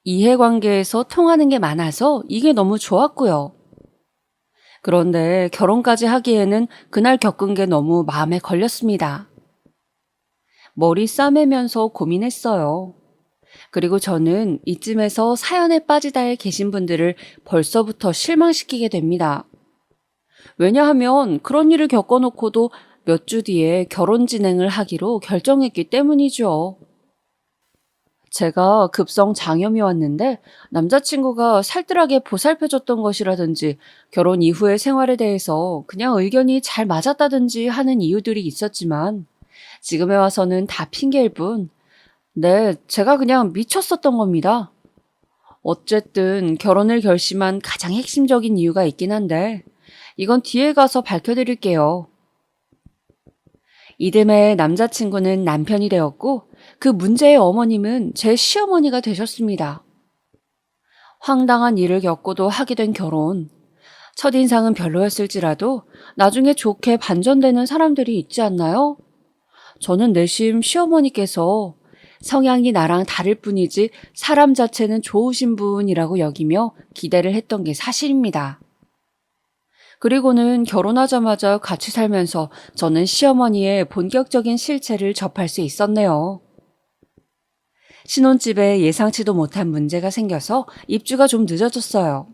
이해관계에서 통하는 게 많아서 이게 너무 좋았고요. 그런데 결혼까지 하기에는 그날 겪은 게 너무 마음에 걸렸습니다. 머리 싸매면서 고민했어요. 그리고 저는 이쯤에서 사연에 빠지다에 계신 분들을 벌써부터 실망시키게 됩니다. 왜냐하면 그런 일을 겪어놓고도 몇 주 뒤에 결혼 진행을 하기로 결정했기 때문이죠. 제가 급성 장염이 왔는데 남자친구가 살뜰하게 보살펴줬던 것이라든지 결혼 이후의 생활에 대해서 그냥 의견이 잘 맞았다든지 하는 이유들이 있었지만 지금에 와서는 다 핑계일 뿐, 네, 제가 그냥 미쳤었던 겁니다. 어쨌든 결혼을 결심한 가장 핵심적인 이유가 있긴 한데 이건 뒤에 가서 밝혀드릴게요. 이듬해 남자친구는 남편이 되었고 그 문제의 어머님은 제 시어머니가 되셨습니다. 황당한 일을 겪고도 하게 된 결혼. 첫인상은 별로였을지라도 나중에 좋게 반전되는 사람들이 있지 않나요? 저는 내심 시어머니께서 성향이 나랑 다를 뿐이지 사람 자체는 좋으신 분이라고 여기며 기대를 했던 게 사실입니다. 그리고는 결혼하자마자 같이 살면서 저는 시어머니의 본격적인 실체를 접할 수 있었네요. 신혼집에 예상치도 못한 문제가 생겨서 입주가 좀 늦어졌어요.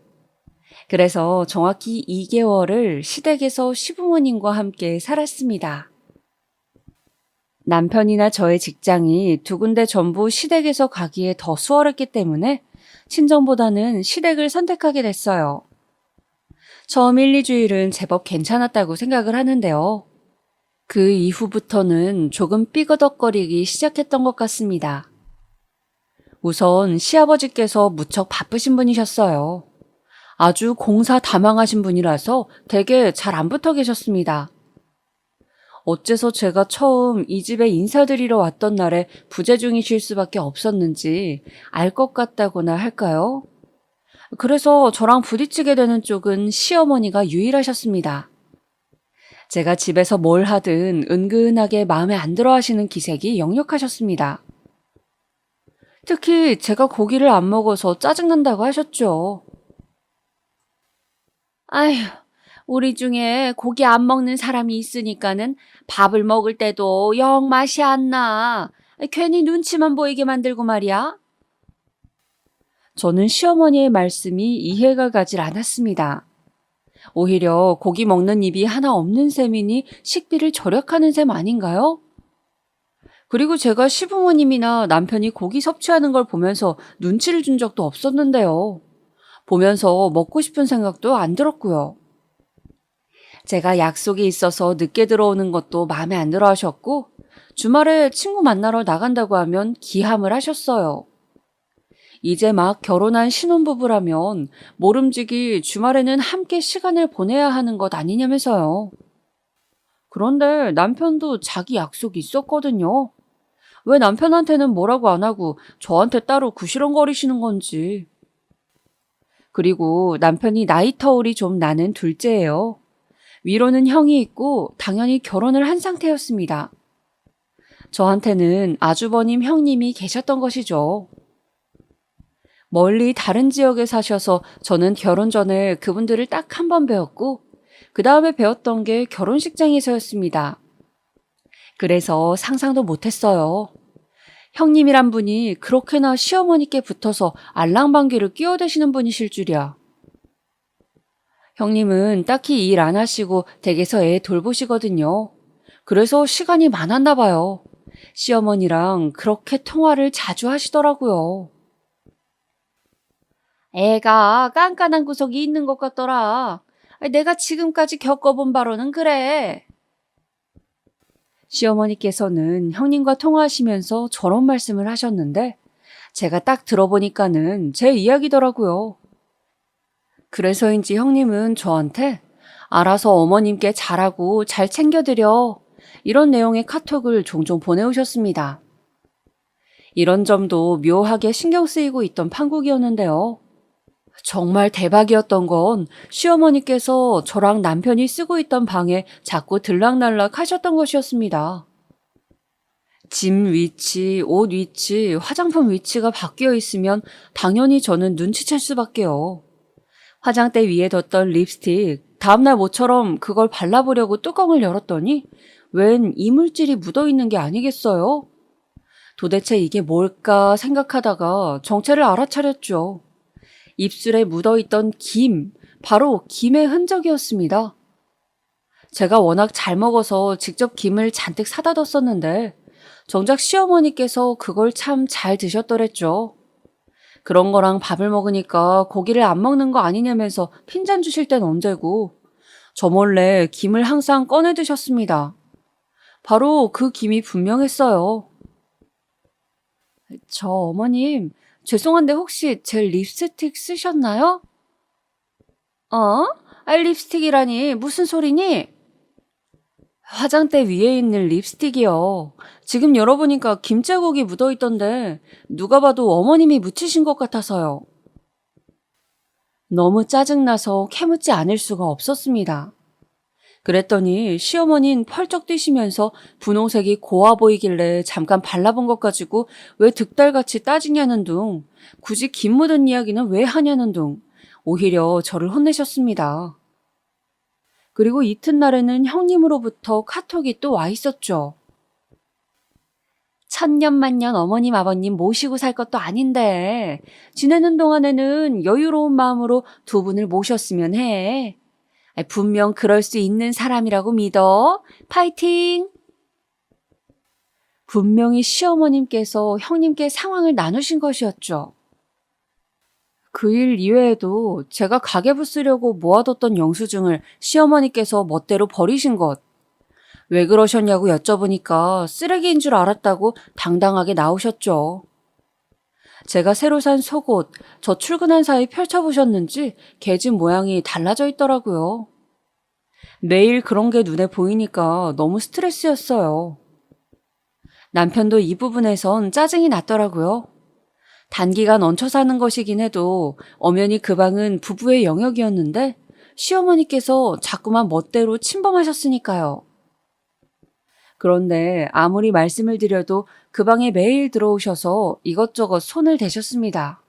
그래서 정확히 2개월을 시댁에서 시부모님과 함께 살았습니다. 남편이나 저의 직장이 두 군데 전부 시댁에서 가기에 더 수월했기 때문에 친정보다는 시댁을 선택하게 됐어요. 처음 1, 2주일은 제법 괜찮았다고 생각을 하는데요. 그 이후부터는 조금 삐그덕거리기 시작했던 것 같습니다. 우선 시아버지께서 무척 바쁘신 분이셨어요. 아주 공사 다망하신 분이라서 되게 잘 안 붙어 계셨습니다. 어째서 제가 처음 이 집에 인사드리러 왔던 날에 부재중이실 수밖에 없었는지 알 것 같다거나 할까요? 그래서 저랑 부딪히게 되는 쪽은 시어머니가 유일하셨습니다. 제가 집에서 뭘 하든 은근하게 마음에 안 들어 하시는 기색이 역력하셨습니다. 특히 제가 고기를 안 먹어서 짜증난다고 하셨죠. 아휴, 우리 중에 고기 안 먹는 사람이 있으니까는 밥을 먹을 때도 영 맛이 안 나. 괜히 눈치만 보이게 만들고 말이야. 저는 시어머니의 말씀이 이해가 가질 않았습니다. 오히려 고기 먹는 입이 하나 없는 셈이니 식비를 절약하는 셈 아닌가요? 그리고 제가 시부모님이나 남편이 고기 섭취하는 걸 보면서 눈치를 준 적도 없었는데요. 보면서 먹고 싶은 생각도 안 들었고요. 제가 약속이 있어서 늦게 들어오는 것도 마음에 안 들어 하셨고, 주말에 친구 만나러 나간다고 하면 기함을 하셨어요. 이제 막 결혼한 신혼부부라면 모름지기 주말에는 함께 시간을 보내야 하는 것 아니냐면서요. 그런데 남편도 자기 약속이 있었거든요. 왜 남편한테는 뭐라고 안 하고 저한테 따로 구시렁거리시는 건지. 그리고 남편이 나이 터울이 좀 나는 둘째예요. 위로는 형이 있고 당연히 결혼을 한 상태였습니다. 저한테는 아주버님 형님이 계셨던 것이죠. 멀리 다른 지역에 사셔서 저는 결혼 전에 그분들을 딱 한 번 배웠고 그 다음에 배웠던 게 결혼식장에서였습니다. 그래서 상상도 못했어요. 형님이란 분이 그렇게나 시어머니께 붙어서 알랑방귀를 끼어대시는 분이실 줄이야. 형님은 딱히 일 안 하시고 댁에서 애 돌보시거든요. 그래서 시간이 많았나 봐요. 시어머니랑 그렇게 통화를 자주 하시더라고요. 애가 깐깐한 구석이 있는 것 같더라. 내가 지금까지 겪어본 바로는 그래. 시어머니께서는 형님과 통화하시면서 저런 말씀을 하셨는데 제가 딱 들어보니까는 제 이야기더라고요. 그래서인지 형님은 저한테 알아서 어머님께 잘하고 잘 챙겨드려 이런 내용의 카톡을 종종 보내오셨습니다. 이런 점도 묘하게 신경 쓰이고 있던 판국이었는데요. 정말 대박이었던 건 시어머니께서 저랑 남편이 쓰고 있던 방에 자꾸 들락날락 하셨던 것이었습니다. 짐 위치, 옷 위치, 화장품 위치가 바뀌어 있으면 당연히 저는 눈치챌 수밖에요. 화장대 위에 뒀던 립스틱, 다음날 모처럼 그걸 발라보려고 뚜껑을 열었더니 웬 이물질이 묻어있는 게 아니겠어요? 도대체 이게 뭘까 생각하다가 정체를 알아차렸죠. 입술에 묻어있던 김, 바로 김의 흔적이었습니다. 제가 워낙 잘 먹어서 직접 김을 잔뜩 사다 뒀었는데 정작 시어머니께서 그걸 참 잘 드셨더랬죠. 그런 거랑 밥을 먹으니까 고기를 안 먹는 거 아니냐면서 핀잔 주실 땐 언제고 저 몰래 김을 항상 꺼내 드셨습니다. 바로 그 김이 분명했어요. 저 어머님, 죄송한데 혹시 제 립스틱 쓰셨나요? 어? 립스틱이라니 무슨 소리니? 화장대 위에 있는 립스틱이요. 지금 열어보니까 김자국이 묻어있던데 누가 봐도 어머님이 묻히신 것 같아서요. 너무 짜증나서 캐묻지 않을 수가 없었습니다. 그랬더니 시어머니는 펄쩍 뛰시면서 분홍색이 고와 보이길래 잠깐 발라본 것 가지고 왜 득달같이 따지냐는 둥, 굳이 김 묻은 이야기는 왜 하냐는 둥, 오히려 저를 혼내셨습니다. 그리고 이튿날에는 형님으로부터 카톡이 또 와 있었죠. 천년만년 어머님 아버님 모시고 살 것도 아닌데 지내는 동안에는 여유로운 마음으로 두 분을 모셨으면 해. 분명 그럴 수 있는 사람이라고 믿어. 파이팅! 분명히 시어머님께서 형님께 상황을 나누신 것이었죠. 그 일 이외에도 제가 가계부 쓰려고 모아뒀던 영수증을 시어머니께서 멋대로 버리신 것. 왜 그러셨냐고 여쭤보니까 쓰레기인 줄 알았다고 당당하게 나오셨죠. 제가 새로 산 속옷, 저 출근한 사이 펼쳐보셨는지 계집 모양이 달라져 있더라고요. 매일 그런 게 눈에 보이니까 너무 스트레스였어요. 남편도 이 부분에선 짜증이 났더라고요. 단기간 얹혀 사는 것이긴 해도 엄연히 그 방은 부부의 영역이었는데 시어머니께서 자꾸만 멋대로 침범하셨으니까요. 그런데 아무리 말씀을 드려도 그 방에 매일 들어오셔서 이것저것 손을 대셨습니다.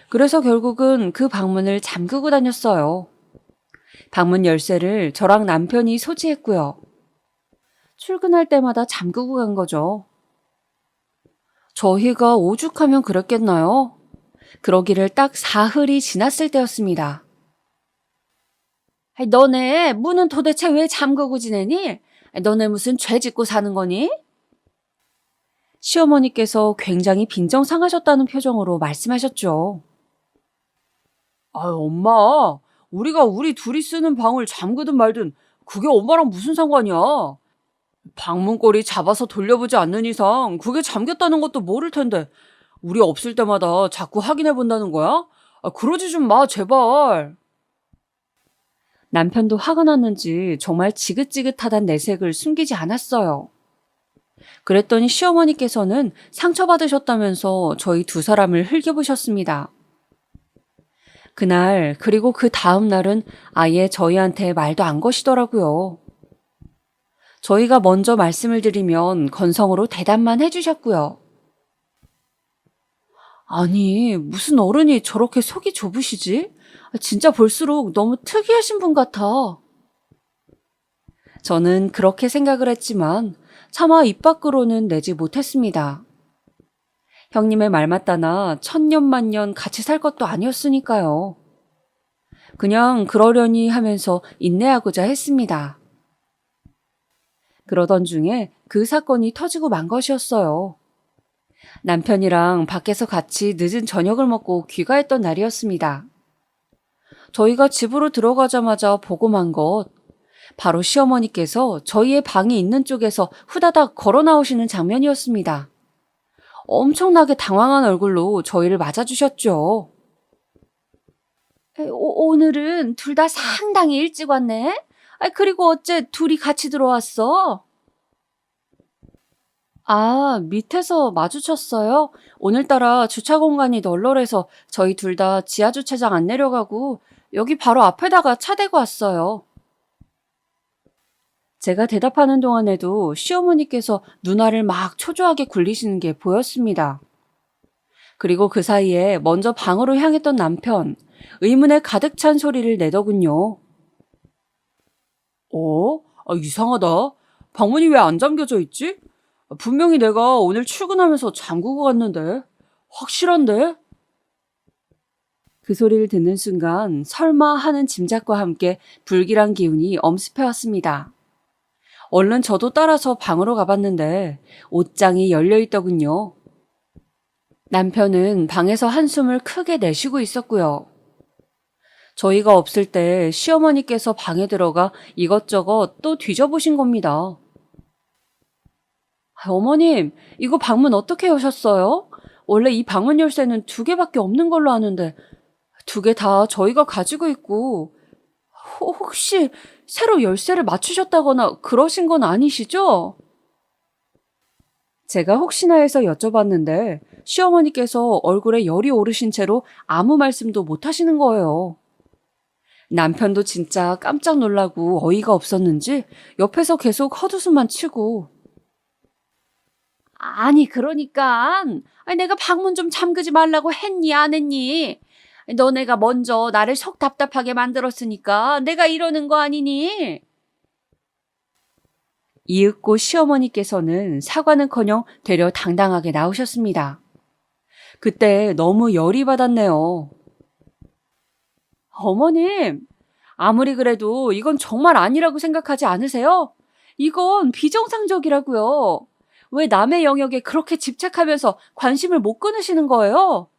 그래서 결국은 그 방문을 잠그고 다녔어요. 방문 열쇠를 저랑 남편이 소지했고요. 출근할 때마다 잠그고 간 거죠. 저희가 오죽하면 그랬겠나요? 그러기를 딱 사흘이 지났을 때였습니다. 너네 문은 도대체 왜 잠그고 지내니? 너네 무슨 죄 짓고 사는 거니? 시어머니께서 굉장히 빈정상하셨다는 표정으로 말씀하셨죠. 엄마, 우리가 우리 둘이 쓰는 방을 잠그든 말든 그게 엄마랑 무슨 상관이야? 방문고리 잡아서 돌려보지 않는 이상 그게 잠겼다는 것도 모를 텐데 우리 없을 때마다 자꾸 확인해 본다는 거야? 그러지 좀 마, 제발. 남편도 화가 났는지 정말 지긋지긋하단 내색을 숨기지 않았어요. 그랬더니 시어머니께서는 상처받으셨다면서 저희 두 사람을 흘겨보셨습니다. 그날 그리고 그 다음 날은 아예 저희한테 말도 안 거시더라고요. 저희가 먼저 말씀을 드리면 건성으로 대답만 해주셨고요. 아니, 무슨 어른이 저렇게 속이 좁으시지? 진짜 볼수록 너무 특이하신 분 같아. 저는 그렇게 생각을 했지만 차마 입 밖으로는 내지 못했습니다. 형님의 말 맞다나 천년만년 같이 살 것도 아니었으니까요. 그냥 그러려니 하면서 인내하고자 했습니다. 그러던 중에 그 사건이 터지고 만 것이었어요. 남편이랑 밖에서 같이 늦은 저녁을 먹고 귀가했던 날이었습니다. 저희가 집으로 들어가자마자 보고 만 것, 바로 시어머니께서 저희의 방이 있는 쪽에서 후다닥 걸어 나오시는 장면이었습니다. 엄청나게 당황한 얼굴로 저희를 맞아주셨죠. 오늘은 둘 다 상당히 일찍 왔네. 그리고 어째 둘이 같이 들어왔어? 밑에서 마주쳤어요? 오늘따라 주차 공간이 널널해서 저희 둘 다 지하 주차장 안 내려가고 여기 바로 앞에다가 차 대고 왔어요. 제가 대답하는 동안에도 시어머니께서 눈알을 막 초조하게 굴리시는 게 보였습니다. 그리고 그 사이에 먼저 방으로 향했던 남편, 의문에 가득 찬 소리를 내더군요. 이상하다. 방문이 왜 안 잠겨져 있지? 분명히 내가 오늘 출근하면서 잠그고 갔는데. 확실한데? 그 소리를 듣는 순간 설마 하는 짐작과 함께 불길한 기운이 엄습해왔습니다. 얼른 저도 따라서 방으로 가봤는데 옷장이 열려있더군요. 남편은 방에서 한숨을 크게 내쉬고 있었고요. 저희가 없을 때 시어머니께서 방에 들어가 이것저것 또 뒤져보신 겁니다. 어머님, 이거 방문 어떻게 여셨어요? 원래 이 방문 열쇠는 2개밖에 없는 걸로 아는데 2개 다 저희가 가지고 있고 혹시 새로 열쇠를 맞추셨다거나 그러신 건 아니시죠? 제가 혹시나 해서 여쭤봤는데 시어머니께서 얼굴에 열이 오르신 채로 아무 말씀도 못 하시는 거예요. 남편도 진짜 깜짝 놀라고 어이가 없었는지 옆에서 계속 헛웃음만 치고 아니 그러니까 내가 방문 좀 잠그지 말라고 했니 안 했니? 너네가 먼저 나를 속 답답하게 만들었으니까 내가 이러는 거 아니니? 이윽고 시어머니께서는 사과는커녕 되려 당당하게 나오셨습니다. 그때 너무 열이 받았네요. 어머님, 아무리 그래도 이건 정말 아니라고 생각하지 않으세요? 이건 비정상적이라고요. 왜 남의 영역에 그렇게 집착하면서 관심을 못 끊으시는 거예요?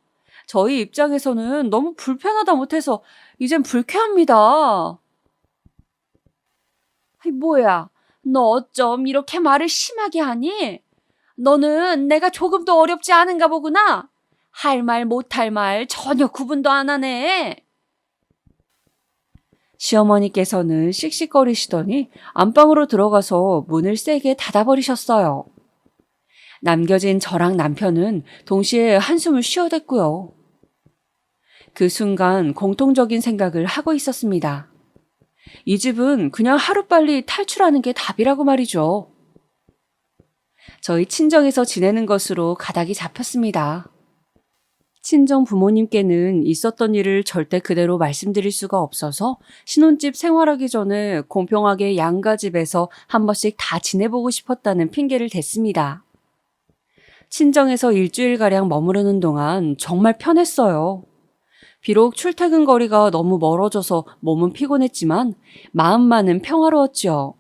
저희 입장에서는 너무 불편하다 못해서 이젠 불쾌합니다. 뭐야, 너 어쩜 이렇게 말을 심하게 하니? 너는 내가 조금도 어렵지 않은가 보구나. 할 말 못할 말 전혀 구분도 안 하네. 시어머니께서는 씩씩거리시더니 안방으로 들어가서 문을 세게 닫아버리셨어요. 남겨진 저랑 남편은 동시에 한숨을 쉬어댔고요. 그 순간 공통적인 생각을 하고 있었습니다. 이 집은 그냥 하루빨리 탈출하는 게 답이라고 말이죠. 저희 친정에서 지내는 것으로 가닥이 잡혔습니다. 친정 부모님께는 있었던 일을 절대 그대로 말씀드릴 수가 없어서 신혼집 생활하기 전에 공평하게 양가 집에서 한 번씩 다 지내보고 싶었다는 핑계를 댔습니다. 친정에서 일주일가량 머무르는 동안 정말 편했어요. 비록 출퇴근 거리가 너무 멀어져서 몸은 피곤했지만 마음만은 평화로웠죠.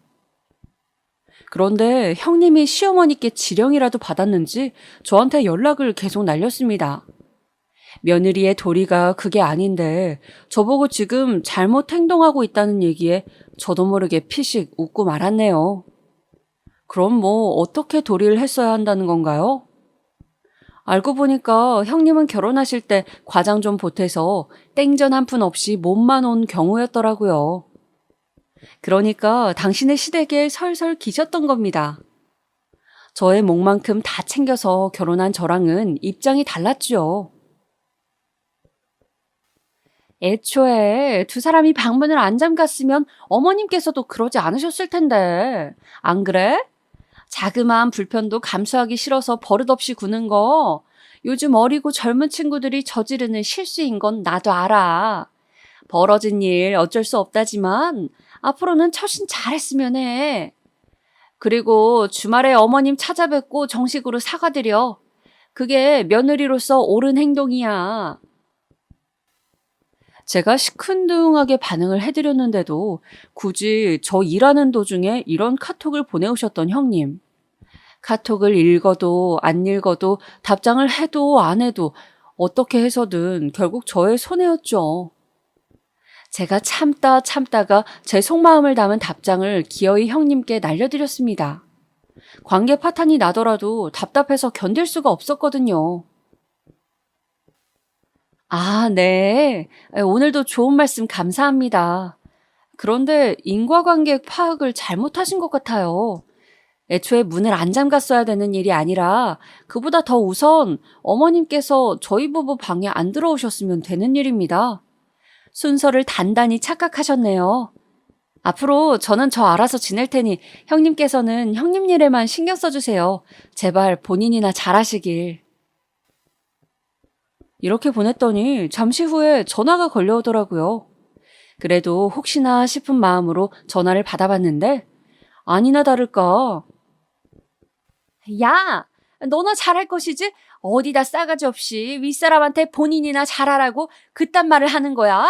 그런데 형님이 시어머니께 지령이라도 받았는지 저한테 연락을 계속 날렸습니다. 며느리의 도리가 그게 아닌데 저보고 지금 잘못 행동하고 있다는 얘기에 저도 모르게 피식 웃고 말았네요. 그럼 뭐 어떻게 도리를 했어야 한다는 건가요? 알고 보니까 형님은 결혼하실 때 과장 좀 보태서 땡전 한 푼 없이 몸만 온 경우였더라고요. 그러니까 당신의 시댁에 설설 기셨던 겁니다. 저의 몫만큼 다 챙겨서 결혼한 저랑은 입장이 달랐죠. 애초에 2사람이 방문을 안 잠갔으면 어머님께서도 그러지 않으셨을 텐데. 안 그래? 자그마한 불편도 감수하기 싫어서 버릇없이 구는 거 요즘 어리고 젊은 친구들이 저지르는 실수인 건 나도 알아. 벌어진 일 어쩔 수 없다지만 앞으로는 처신 잘했으면 해. 그리고 주말에 어머님 찾아뵙고 정식으로 사과드려. 그게 며느리로서 옳은 행동이야. 제가 시큰둥하게 반응을 해드렸는데도 굳이 저 일하는 도중에 이런 카톡을 보내오셨던 형님. 카톡을 읽어도 안 읽어도 답장을 해도 안 해도 어떻게 해서든 결국 저의 손해였죠. 제가 참다가 제 속마음을 담은 답장을 기어이 형님께 날려드렸습니다. 관계 파탄이 나더라도 답답해서 견딜 수가 없었거든요. 아, 네. 오늘도 좋은 말씀 감사합니다. 그런데 인과관계 파악을 잘못하신 것 같아요. 애초에 문을 안 잠갔어야 되는 일이 아니라 그보다 더 우선 어머님께서 저희 부부 방에 안 들어오셨으면 되는 일입니다. 순서를 단단히 착각하셨네요. 앞으로 저는 저 알아서 지낼 테니 형님께서는 형님 일에만 신경 써주세요. 제발 본인이나 잘하시길. 이렇게 보냈더니 잠시 후에 전화가 걸려오더라고요. 그래도 혹시나 싶은 마음으로 전화를 받아봤는데 아니나 다를까. 야, 너나 잘할 것이지? 어디다 싸가지 없이 윗사람한테 본인이나 잘하라고 그딴 말을 하는 거야?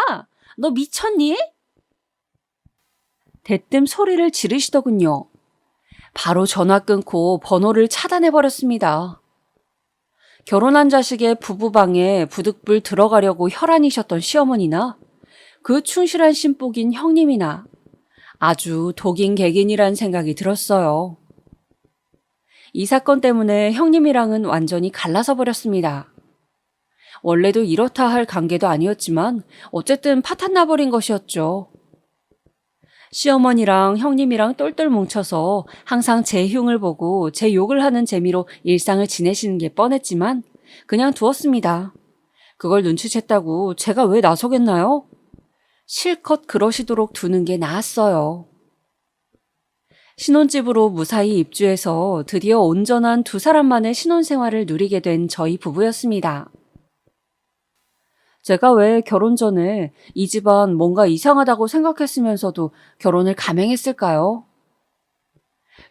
너 미쳤니? 대뜸 소리를 지르시더군요. 바로 전화 끊고 번호를 차단해버렸습니다. 결혼한 자식의 부부방에 부득불 들어가려고 혈안이셨던 시어머니나 그 충실한 신복인 형님이나 아주 독인객인이란 생각이 들었어요. 이 사건 때문에 형님이랑은 완전히 갈라서 버렸습니다. 원래도 이렇다 할 관계도 아니었지만 어쨌든 파탄 나버린 것이었죠. 시어머니랑 형님이랑 똘똘 뭉쳐서 항상 제 흉을 보고 제 욕을 하는 재미로 일상을 지내시는 게 뻔했지만 그냥 두었습니다. 그걸 눈치챘다고 제가 왜 나서겠나요? 실컷 그러시도록 두는 게 나았어요. 신혼집으로 무사히 입주해서 드디어 온전한 두 사람만의 신혼생활을 누리게 된 저희 부부였습니다. 제가 왜 결혼 전에 이 집안 뭔가 이상하다고 생각했으면서도 결혼을 감행했을까요?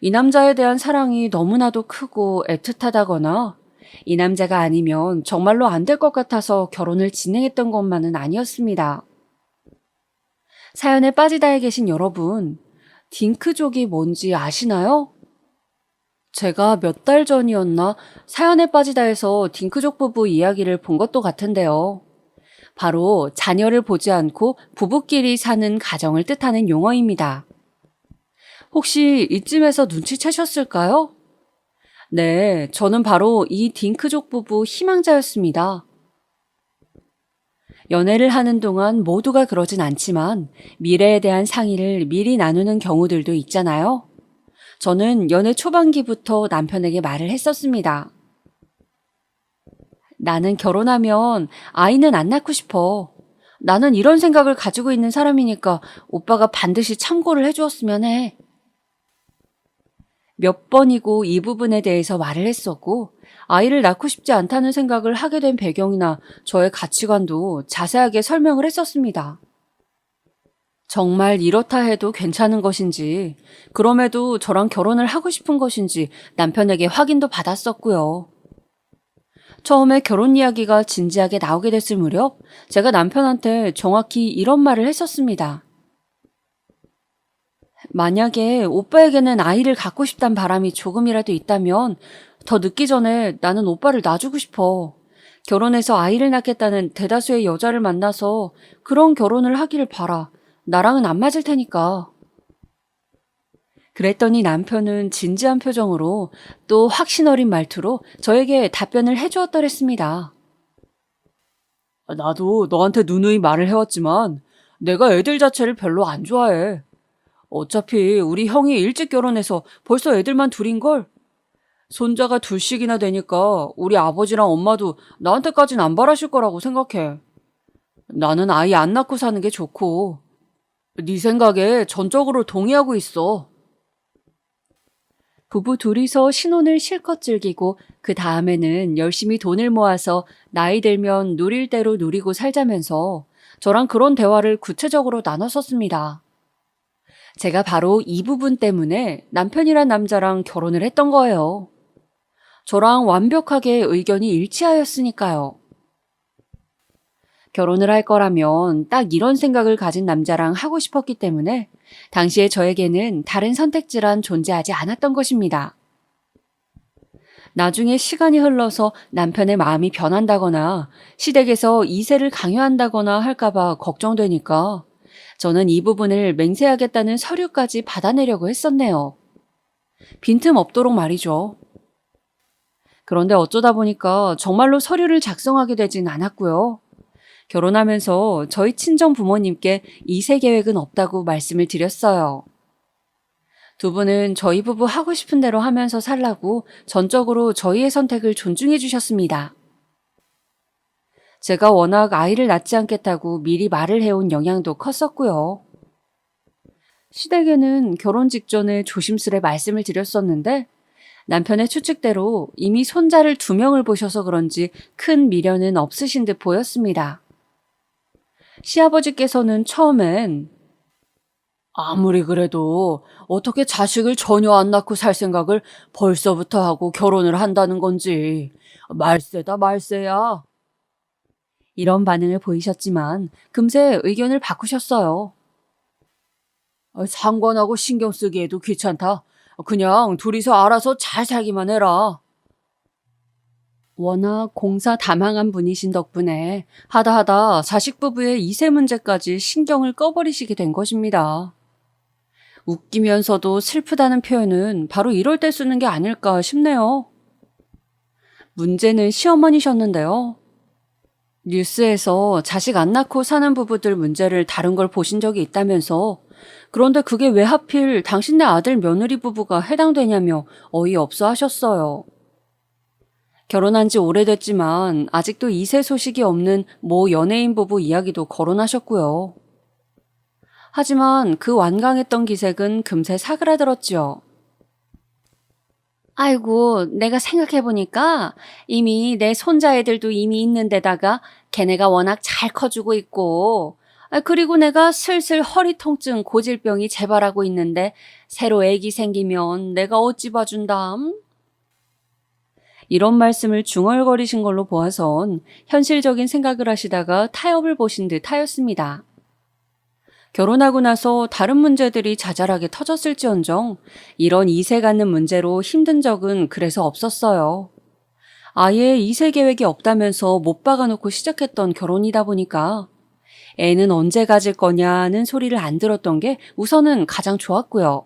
이 남자에 대한 사랑이 너무나도 크고 애틋하다거나 이 남자가 아니면 정말로 안 될 것 같아서 결혼을 진행했던 것만은 아니었습니다. 사연에 빠지다에 계신 여러분, 딩크족이 뭔지 아시나요? 제가 몇 달 전이었나 사연에 빠지다에서 딩크족 부부 이야기를 본 것도 같은데요. 바로 자녀를 보지 않고 부부끼리 사는 가정을 뜻하는 용어입니다. 혹시 이쯤에서 눈치채셨을까요? 네, 저는 바로 이 딩크족 부부 희망자였습니다. 연애를 하는 동안 모두가 그러진 않지만 미래에 대한 상의를 미리 나누는 경우들도 있잖아요. 저는 연애 초반기부터 남편에게 말을 했었습니다. 나는 결혼하면 아이는 안 낳고 싶어. 나는 이런 생각을 가지고 있는 사람이니까 오빠가 반드시 참고를 해주었으면 해. 몇 번이고 이 부분에 대해서 말을 했었고 아이를 낳고 싶지 않다는 생각을 하게 된 배경이나 저의 가치관도 자세하게 설명을 했었습니다. 정말 이렇다 해도 괜찮은 것인지, 그럼에도 저랑 결혼을 하고 싶은 것인지 남편에게 확인도 받았었고요. 처음에 결혼 이야기가 진지하게 나오게 됐을 무렵 제가 남편한테 정확히 이런 말을 했었습니다. 만약에 오빠에게는 아이를 갖고 싶단 바람이 조금이라도 있다면 더 늦기 전에 나는 오빠를 놔주고 싶어. 결혼해서 아이를 낳겠다는 대다수의 여자를 만나서 그런 결혼을 하기를 바라. 나랑은 안 맞을 테니까. 그랬더니 남편은 진지한 표정으로 또 확신 어린 말투로 저에게 답변을 해주었더랬습니다. 나도 너한테 누누이 말을 해왔지만 내가 애들 자체를 별로 안 좋아해. 어차피 우리 형이 일찍 결혼해서 벌써 애들만 둘인걸. 손자가 둘씩이나 되니까 우리 아버지랑 엄마도 나한테까진 안 바라실 거라고 생각해. 나는 아이 안 낳고 사는 게 좋고. 네 생각에 전적으로 동의하고 있어. 부부 둘이서 신혼을 실컷 즐기고 그 다음에는 열심히 돈을 모아서 나이 들면 누릴 대로 누리고 살자면서 저랑 그런 대화를 구체적으로 나눴었습니다. 제가 바로 이 부분 때문에 남편이란 남자랑 결혼을 했던 거예요. 저랑 완벽하게 의견이 일치하였으니까요. 결혼을 할 거라면 딱 이런 생각을 가진 남자랑 하고 싶었기 때문에 당시에 저에게는 다른 선택지란 존재하지 않았던 것입니다. 나중에 시간이 흘러서 남편의 마음이 변한다거나 시댁에서 이세를 강요한다거나 할까봐 걱정되니까 저는 이 부분을 맹세하겠다는 서류까지 받아내려고 했었네요. 빈틈없도록 말이죠. 그런데 어쩌다 보니까 정말로 서류를 작성하게 되진 않았고요. 결혼하면서 저희 친정 부모님께 이세 계획은 없다고 말씀을 드렸어요. 두 분은 저희 부부 하고 싶은 대로 하면서 살라고 전적으로 저희의 선택을 존중해 주셨습니다. 제가 워낙 아이를 낳지 않겠다고 미리 말을 해온 영향도 컸었고요. 시댁에는 결혼 직전에 조심스레 말씀을 드렸었는데 남편의 추측대로 이미 손자를 2명을 보셔서 그런지 큰 미련은 없으신 듯 보였습니다. 시아버지께서는 처음엔 아무리 그래도 어떻게 자식을 전혀 안 낳고 살 생각을 벌써부터 하고 결혼을 한다는 건지. 말세다, 말세야. 이런 반응을 보이셨지만 금세 의견을 바꾸셨어요. 상관하고 신경 쓰기에도 귀찮다. 그냥 둘이서 알아서 잘 살기만 해라. 워낙 공사 다망한 분이신 덕분에 하다 자식 부부의 이세 문제까지 신경을 꺼버리시게 된 것입니다. 웃기면서도 슬프다는 표현은 바로 이럴 때 쓰는 게 아닐까 싶네요. 문제는 시어머니셨는데요. 뉴스에서 자식 안 낳고 사는 부부들 문제를 다룬 걸 보신 적이 있다면서, 그런데 그게 왜 하필 당신네 아들 며느리 부부가 해당되냐며 어이없어 하셨어요. 결혼한 지 오래됐지만 아직도 이세 소식이 없는 모 연예인 부부 이야기도 거론하셨고요. 하지만 그 완강했던 기색은 금세 사그라들었죠. 아이고, 내가 생각해보니까 이미 내 손자애들도 이미 있는 데다가 걔네가 워낙 잘 커주고 있고, 그리고 내가 슬슬 허리 통증, 고질병이 재발하고 있는데 새로 애기 생기면 내가 어찌 봐준담? 이런 말씀을 중얼거리신 걸로 보아선 현실적인 생각을 하시다가 타협을 보신 듯 하였습니다. 결혼하고 나서 다른 문제들이 자잘하게 터졌을지언정 이런 이세 갖는 문제로 힘든 적은 그래서 없었어요. 아예 이세 계획이 없다면서 못 박아놓고 시작했던 결혼이다 보니까 애는 언제 가질 거냐는 소리를 안 들었던 게 우선은 가장 좋았고요.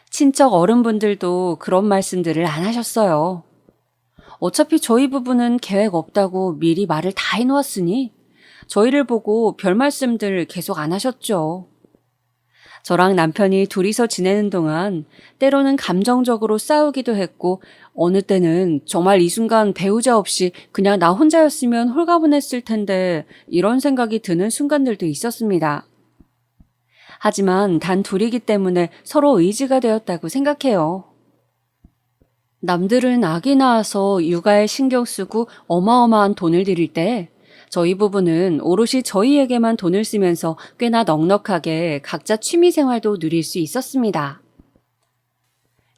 친척 어른분들도 그런 말씀들을 안 하셨어요. 어차피 저희 부부는 계획 없다고 미리 말을 다 해놓았으니 저희를 보고 별 말씀들 계속 안 하셨죠. 저랑 남편이 둘이서 지내는 동안 때로는 감정적으로 싸우기도 했고, 어느 때는 정말 이 순간 배우자 없이 그냥 나 혼자였으면 홀가분했을 텐데 이런 생각이 드는 순간들도 있었습니다. 하지만 단 둘이기 때문에 서로 의지가 되었다고 생각해요. 남들은 아기 낳아서 육아에 신경 쓰고 어마어마한 돈을 들일 때 저희 부부는 오롯이 저희에게만 돈을 쓰면서 꽤나 넉넉하게 각자 취미생활도 누릴 수 있었습니다.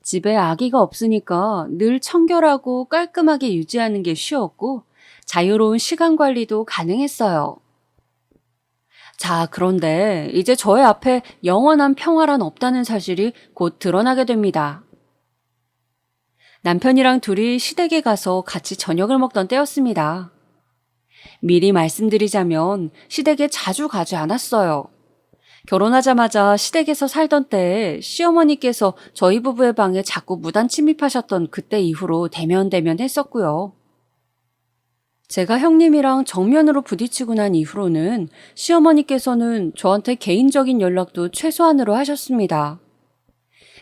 집에 아기가 없으니까 늘 청결하고 깔끔하게 유지하는 게 쉬웠고 자유로운 시간 관리도 가능했어요. 자, 그런데 이제 저의 앞에 영원한 평화란 없다는 사실이 곧 드러나게 됩니다. 남편이랑 둘이 시댁에 가서 같이 저녁을 먹던 때였습니다. 미리 말씀드리자면 시댁에 자주 가지 않았어요. 결혼하자마자 시댁에서 살던 때에 시어머니께서 저희 부부의 방에 자꾸 무단 침입하셨던 그때 이후로 대면대면 했었고요. 제가 형님이랑 정면으로 부딪히고 난 이후로는 시어머니께서는 저한테 개인적인 연락도 최소한으로 하셨습니다.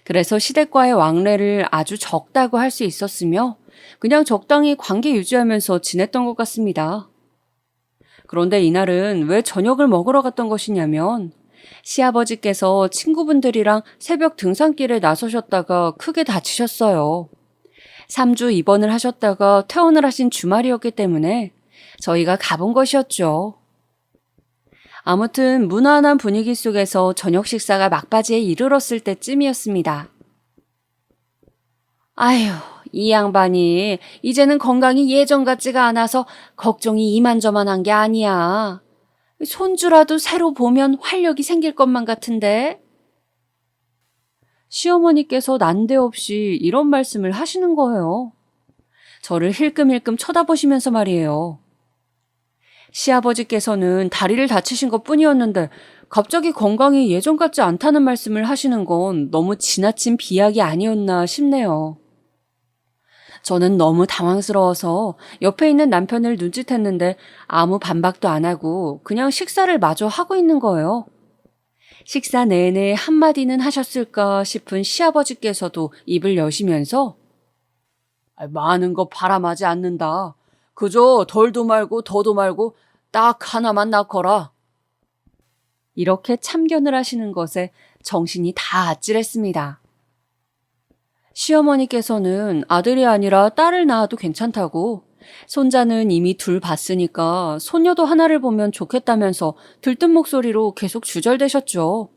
그래서 시댁과의 왕래를 아주 적다고 할 수 있었으며 그냥 적당히 관계 유지하면서 지냈던 것 같습니다. 그런데 이날은 왜 저녁을 먹으러 갔던 것이냐면 시아버지께서 친구분들이랑 새벽 등산길에 나서셨다가 크게 다치셨어요. 3주 입원을 하셨다가 퇴원을 하신 주말이었기 때문에 저희가 가본 것이었죠. 아무튼 무난한 분위기 속에서 저녁 식사가 막바지에 이르렀을 때쯤이었습니다. 아휴, 이 양반이 이제는 건강이 예전 같지가 않아서 걱정이 이만저만한 게 아니야. 손주라도 새로 보면 활력이 생길 것만 같은데. 시어머니께서 난데없이 이런 말씀을 하시는 거예요. 저를 힐끔힐끔 쳐다보시면서 말이에요. 시아버지께서는 다리를 다치신 것 뿐이었는데 갑자기 건강이 예전 같지 않다는 말씀을 하시는 건 너무 지나친 비약이 아니었나 싶네요. 저는 너무 당황스러워서 옆에 있는 남편을 눈짓했는데 아무 반박도 안 하고 그냥 식사를 마저 하고 있는 거예요. 식사 내내 한마디는 하셨을까 싶은 시아버지께서도 입을 여시면서 많은 거 바람하지 않는다. 그저 덜도 말고 더도 말고 딱 하나만 낳거라. 이렇게 참견을 하시는 것에 정신이 다 아찔했습니다. 시어머니께서는 아들이 아니라 딸을 낳아도 괜찮다고, 손자는 이미 둘 봤으니까 손녀도 하나를 보면 좋겠다면서 들뜬 목소리로 계속 주절대셨죠.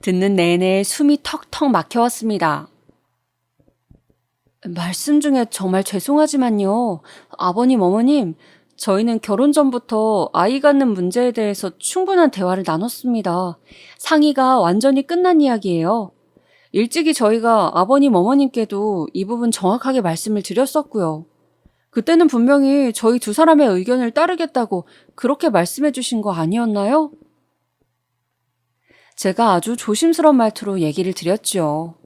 듣는 내내 숨이 턱턱 막혀왔습니다. 말씀 중에 정말 죄송하지만요. 아버님, 어머님, 저희는 결혼 전부터 아이 갖는 문제에 대해서 충분한 대화를 나눴습니다. 상의가 완전히 끝난 이야기예요. 일찍이 저희가 아버님, 어머님께도 이 부분 정확하게 말씀을 드렸었고요. 그때는 분명히 저희 두 사람의 의견을 따르겠다고 그렇게 말씀해 주신 거 아니었나요? 제가 아주 조심스러운 말투로 얘기를 드렸죠.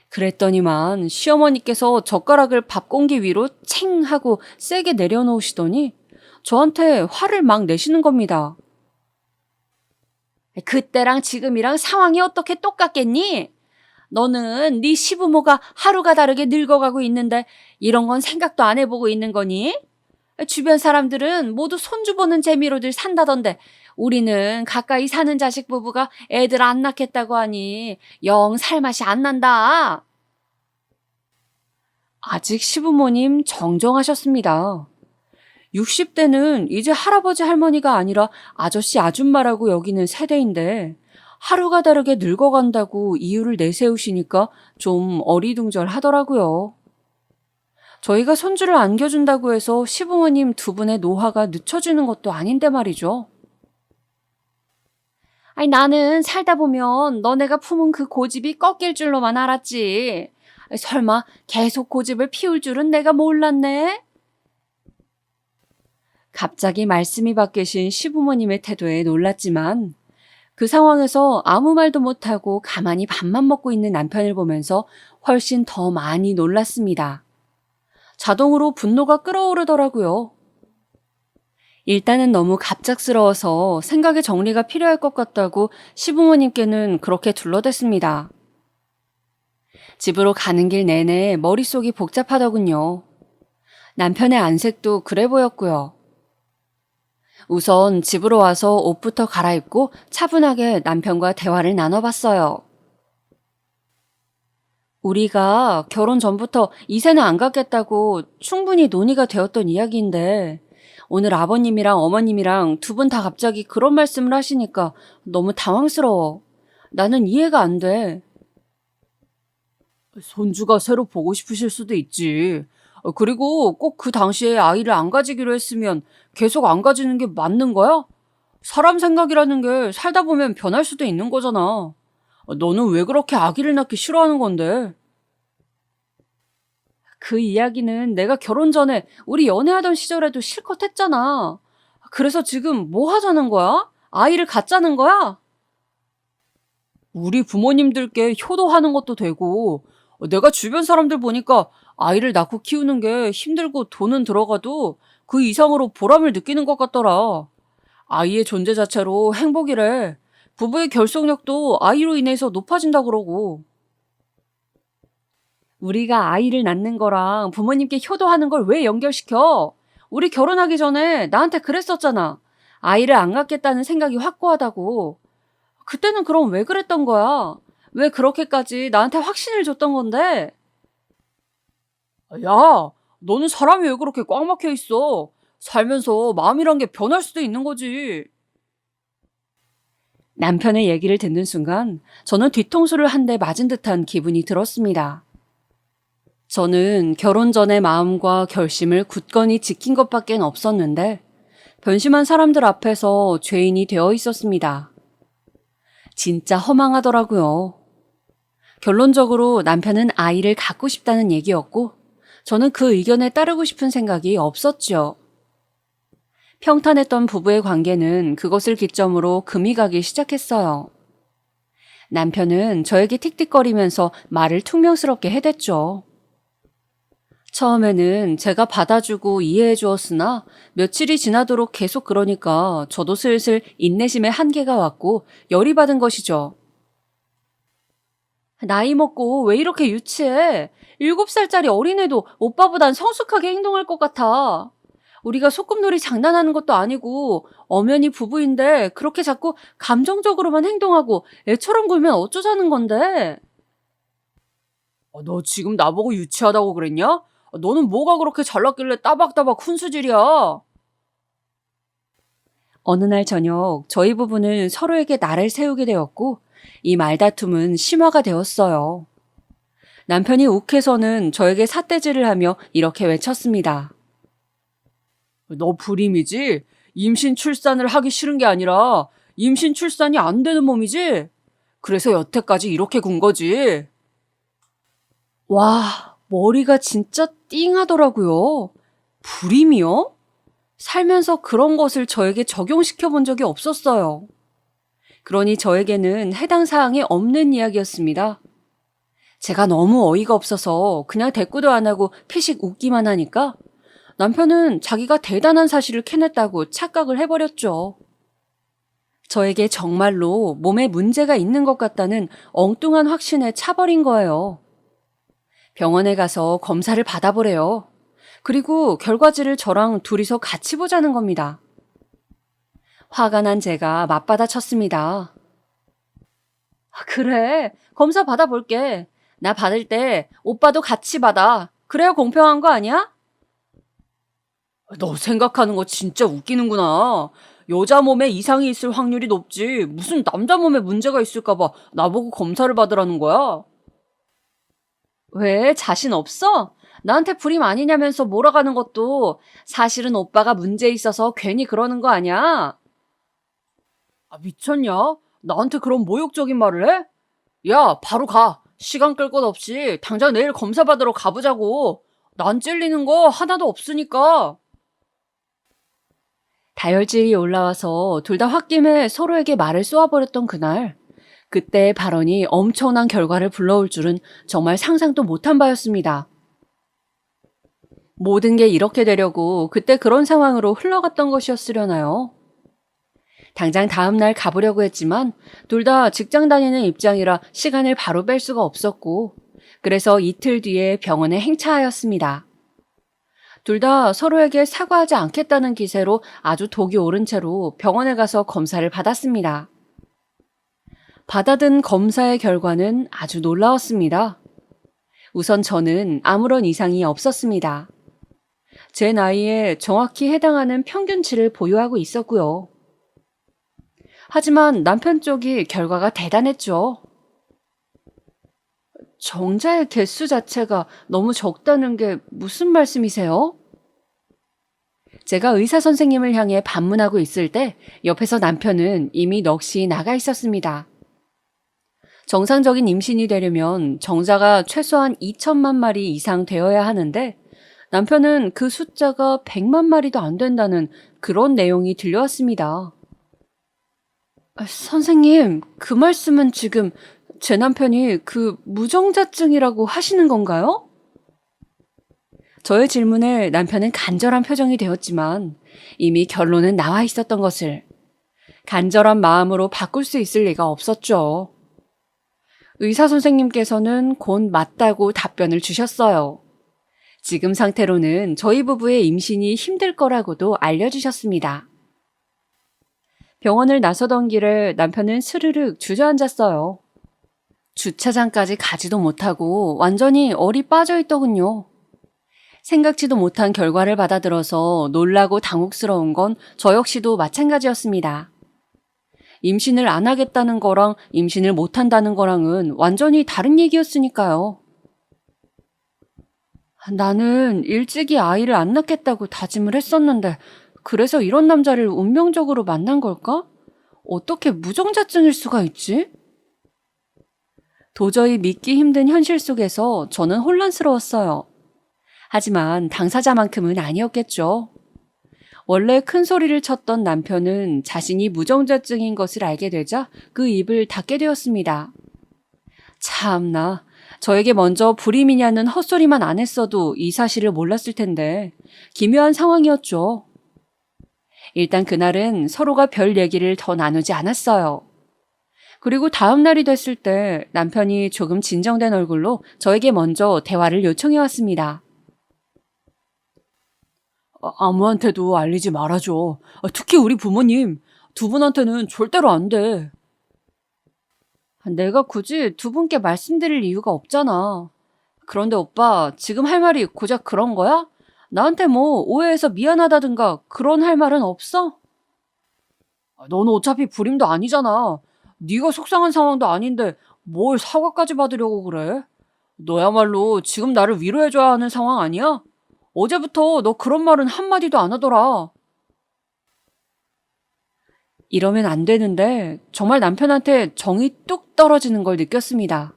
그랬더니만 시어머니께서 젓가락을 밥 공기 위로 챙 하고 세게 내려놓으시더니 저한테 화를 막 내시는 겁니다. 그때랑 지금이랑 상황이 어떻게 똑같겠니? 너는 네 시부모가 하루가 다르게 늙어가고 있는데 이런 건 생각도 안 해보고 있는 거니? 주변 사람들은 모두 손주 보는 재미로들 산다던데 우리는 가까이 사는 자식 부부가 애들 안 낳겠다고 하니 영 살맛이 안 난다. 아직 시부모님 정정하셨습니다. 60대는 이제 할아버지 할머니가 아니라 아저씨 아줌마라고 여기는 세대인데 하루가 다르게 늙어간다고 이유를 내세우시니까 좀 어리둥절하더라고요. 저희가 손주를 안겨준다고 해서 시부모님 두 분의 노화가 늦춰지는 것도 아닌데 말이죠. 아니, 나는 살다 보면 너네가 품은 그 고집이 꺾일 줄로만 알았지. 설마 계속 고집을 피울 줄은 내가 몰랐네? 갑자기 말씀이 바뀌신 시부모님의 태도에 놀랐지만 그 상황에서 아무 말도 못하고 가만히 밥만 먹고 있는 남편을 보면서 훨씬 더 많이 놀랐습니다. 자동으로 분노가 끓어오르더라고요. 일단은 너무 갑작스러워서 생각의 정리가 필요할 것 같다고 시부모님께는 그렇게 둘러댔습니다. 집으로 가는 길 내내 머릿속이 복잡하더군요. 남편의 안색도 그래 보였고요. 우선 집으로 와서 옷부터 갈아입고 차분하게 남편과 대화를 나눠봤어요. 우리가 결혼 전부터 이세는 안 갖겠다고 충분히 논의가 되었던 이야기인데 오늘 아버님이랑 어머님이랑 두 분 다 갑자기 그런 말씀을 하시니까 너무 당황스러워. 나는 이해가 안 돼. 손주가 새로 보고 싶으실 수도 있지. 그리고 꼭 그 당시에 아이를 안 가지기로 했으면 계속 안 가지는 게 맞는 거야? 사람 생각이라는 게 살다 보면 변할 수도 있는 거잖아. 너는 왜 그렇게 아기를 낳기 싫어하는 건데? 그 이야기는 내가 결혼 전에 우리 연애하던 시절에도 실컷 했잖아. 그래서 지금 뭐 하자는 거야? 아이를 갖자는 거야? 우리 부모님들께 효도하는 것도 되고 내가 주변 사람들 보니까 아이를 낳고 키우는 게 힘들고 돈은 들어가도 그 이상으로 보람을 느끼는 것 같더라. 아이의 존재 자체로 행복이래. 부부의 결속력도 아이로 인해서 높아진다 그러고. 우리가 아이를 낳는 거랑 부모님께 효도하는 걸 왜 연결시켜? 우리 결혼하기 전에 나한테 그랬었잖아. 아이를 안 갖겠다는 생각이 확고하다고. 그때는 그럼 왜 그랬던 거야? 왜 그렇게까지 나한테 확신을 줬던 건데? 야, 너는 사람이 왜 그렇게 꽉 막혀 있어? 살면서 마음이란 게 변할 수도 있는 거지. 남편의 얘기를 듣는 순간 저는 뒤통수를 한 대 맞은 듯한 기분이 들었습니다. 저는 결혼 전의 마음과 결심을 굳건히 지킨 것밖엔 없었는데 변심한 사람들 앞에서 죄인이 되어 있었습니다. 진짜 허망하더라고요. 결론적으로 남편은 아이를 갖고 싶다는 얘기였고 저는 그 의견에 따르고 싶은 생각이 없었죠. 평탄했던 부부의 관계는 그것을 기점으로 금이 가기 시작했어요. 남편은 저에게 틱틱거리면서 말을 퉁명스럽게 해댔죠. 처음에는 제가 받아주고 이해해 주었으나 며칠이 지나도록 계속 그러니까 저도 슬슬 인내심의 한계가 왔고 열이 받은 것이죠. 나이 먹고 왜 이렇게 유치해? 7살짜리 어린애도 오빠보단 성숙하게 행동할 것 같아. 우리가 소꿉놀이 장난하는 것도 아니고 엄연히 부부인데 그렇게 자꾸 감정적으로만 행동하고 애처럼 굴면 어쩌자는 건데? 너 지금 나보고 유치하다고 그랬냐? 너는 뭐가 그렇게 잘났길래 따박따박 훈수질이야? 어느 날 저녁 저희 부부는 서로에게 날을 세우게 되었고 이 말다툼은 심화가 되었어요. 남편이 욱해서는 저에게 삿대질을 하며 이렇게 외쳤습니다. 너 불임이지? 임신 출산을 하기 싫은 게 아니라 임신 출산이 안 되는 몸이지? 그래서 여태까지 이렇게 군 거지. 와, 머리가 진짜 띵하더라고요. 불임이요? 살면서 그런 것을 저에게 적용시켜 본 적이 없었어요. 그러니 저에게는 해당 사항이 없는 이야기였습니다. 제가 너무 어이가 없어서 그냥 대꾸도 안 하고 피식 웃기만 하니까 남편은 자기가 대단한 사실을 캐냈다고 착각을 해버렸죠. 저에게 정말로 몸에 문제가 있는 것 같다는 엉뚱한 확신에 차버린 거예요. 병원에 가서 검사를 받아보래요. 그리고 결과지를 저랑 둘이서 같이 보자는 겁니다. 화가 난 제가 맞받아 쳤습니다. 그래, 검사 받아볼게. 나 받을 때 오빠도 같이 받아. 그래야 공평한 거 아니야? 너 생각하는 거 진짜 웃기는구나. 여자 몸에 이상이 있을 확률이 높지. 무슨 남자 몸에 문제가 있을까 봐 나보고 검사를 받으라는 거야? 왜? 자신 없어? 나한테 불임 아니냐면서 몰아가는 것도 사실은 오빠가 문제 있어서 괜히 그러는 거 아니야? 미쳤냐? 나한테 그런 모욕적인 말을 해? 야, 바로 가. 시간 끌 것 없이 당장 내일 검사 받으러 가보자고. 난 찔리는 거 하나도 없으니까. 다혈질이 올라와서 둘 다 홧김에 서로에게 말을 쏘아버렸던 그날. 그때의 발언이 엄청난 결과를 불러올 줄은 정말 상상도 못한 바였습니다. 모든 게 이렇게 되려고 그때 그런 상황으로 흘러갔던 것이었으려나요? 당장 다음 날 가보려고 했지만 둘 다 직장 다니는 입장이라 시간을 바로 뺄 수가 없었고 그래서 이틀 뒤에 병원에 행차하였습니다. 둘 다 서로에게 사과하지 않겠다는 기세로 아주 독이 오른 채로 병원에 가서 검사를 받았습니다. 받아든 검사의 결과는 아주 놀라웠습니다. 우선 저는 아무런 이상이 없었습니다. 제 나이에 정확히 해당하는 평균치를 보유하고 있었고요. 하지만 남편 쪽이 결과가 대단했죠. 정자의 개수 자체가 너무 적다는 게 무슨 말씀이세요? 제가 의사 선생님을 향해 반문하고 있을 때 옆에서 남편은 이미 넋이 나가 있었습니다. 정상적인 임신이 되려면 정자가 최소한 2천만 마리 이상 되어야 하는데 남편은 그 숫자가 100만 마리도 안 된다는 그런 내용이 들려왔습니다. 선생님, 그 말씀은 지금 제 남편이 그 무정자증이라고 하시는 건가요? 저의 질문에 남편은 간절한 표정이 되었지만 이미 결론은 나와 있었던 것을 간절한 마음으로 바꿀 수 있을 리가 없었죠. 의사 선생님께서는 곧 맞다고 답변을 주셨어요. 지금 상태로는 저희 부부의 임신이 힘들 거라고도 알려주셨습니다. 병원을 나서던 길에 남편은 스르륵 주저앉았어요. 주차장까지 가지도 못하고 완전히 얼이 빠져 있더군요. 생각지도 못한 결과를 받아들어서 놀라고 당혹스러운 건 저 역시도 마찬가지였습니다. 임신을 안 하겠다는 거랑 임신을 못 한다는 거랑은 완전히 다른 얘기였으니까요. 나는 일찍이 아이를 안 낳겠다고 다짐을 했었는데 그래서 이런 남자를 운명적으로 만난 걸까? 어떻게 무정자증일 수가 있지? 도저히 믿기 힘든 현실 속에서 저는 혼란스러웠어요. 하지만 당사자만큼은 아니었겠죠. 원래 큰 소리를 쳤던 남편은 자신이 무정자증인 것을 알게 되자 그 입을 닫게 되었습니다. 참나, 저에게 먼저 불임이냐는 헛소리만 안 했어도 이 사실을 몰랐을 텐데 기묘한 상황이었죠. 일단 그날은 서로가 별 얘기를 더 나누지 않았어요. 그리고 다음 날이 됐을 때 남편이 조금 진정된 얼굴로 저에게 먼저 대화를 요청해 왔습니다. 아무한테도 알리지 말아줘. 특히 우리 부모님. 두 분한테는 절대로 안 돼. 내가 굳이 두 분께 말씀드릴 이유가 없잖아. 그런데 오빠, 지금 할 말이 고작 그런 거야? 나한테 뭐 오해해서 미안하다든가 그런 할 말은 없어? 너는 어차피 불임도 아니잖아. 네가 속상한 상황도 아닌데 뭘 사과까지 받으려고 그래? 너야말로 지금 나를 위로해줘야 하는 상황 아니야? 어제부터 너 그런 말은 한마디도 안 하더라. 이러면 안 되는데 정말 남편한테 정이 뚝 떨어지는 걸 느꼈습니다.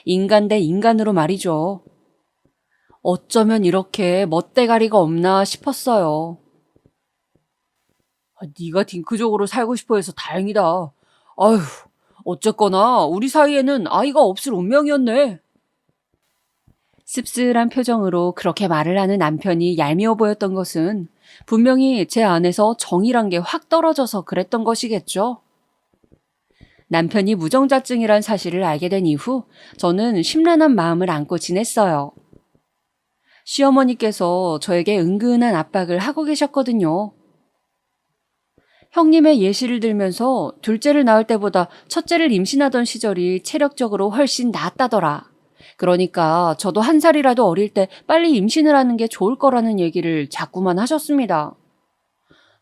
인간 대 인간으로 말이죠. 어쩌면 이렇게 멋대가리가 없나 싶었어요. 네가 딩크족으로 살고 싶어 해서 다행이다. 아휴, 어쨌거나 우리 사이에는 아이가 없을 운명이었네. 씁쓸한 표정으로 그렇게 말을 하는 남편이 얄미워 보였던 것은 분명히 제 안에서 정이란 게 확 떨어져서 그랬던 것이겠죠. 남편이 무정자증이란 사실을 알게 된 이후 저는 심란한 마음을 안고 지냈어요. 시어머니께서 저에게 은근한 압박을 하고 계셨거든요. 형님의 예시를 들면서 둘째를 낳을 때보다 첫째를 임신하던 시절이 체력적으로 훨씬 낫다더라. 그러니까 저도 한 살이라도 어릴 때 빨리 임신을 하는 게 좋을 거라는 얘기를 자꾸만 하셨습니다.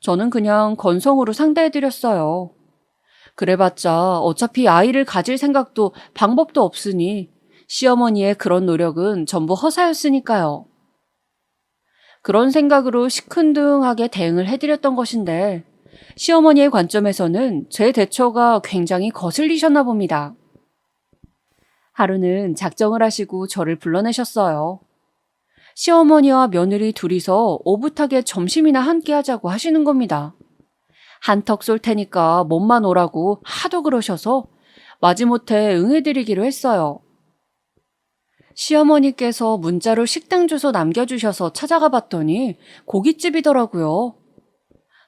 저는 그냥 건성으로 상대해드렸어요. 그래봤자 어차피 아이를 가질 생각도 방법도 없으니 시어머니의 그런 노력은 전부 허사였으니까요. 그런 생각으로 시큰둥하게 대응을 해드렸던 것인데 시어머니의 관점에서는 제 대처가 굉장히 거슬리셨나 봅니다. 하루는 작정을 하시고 저를 불러내셨어요. 시어머니와 며느리 둘이서 오붓하게 점심이나 함께 하자고 하시는 겁니다. 한턱 쏠 테니까 몸만 오라고 하도 그러셔서 마지못해 응해드리기로 했어요. 시어머니께서 문자로 식당 주소 남겨주셔서 찾아가 봤더니 고깃집이더라고요.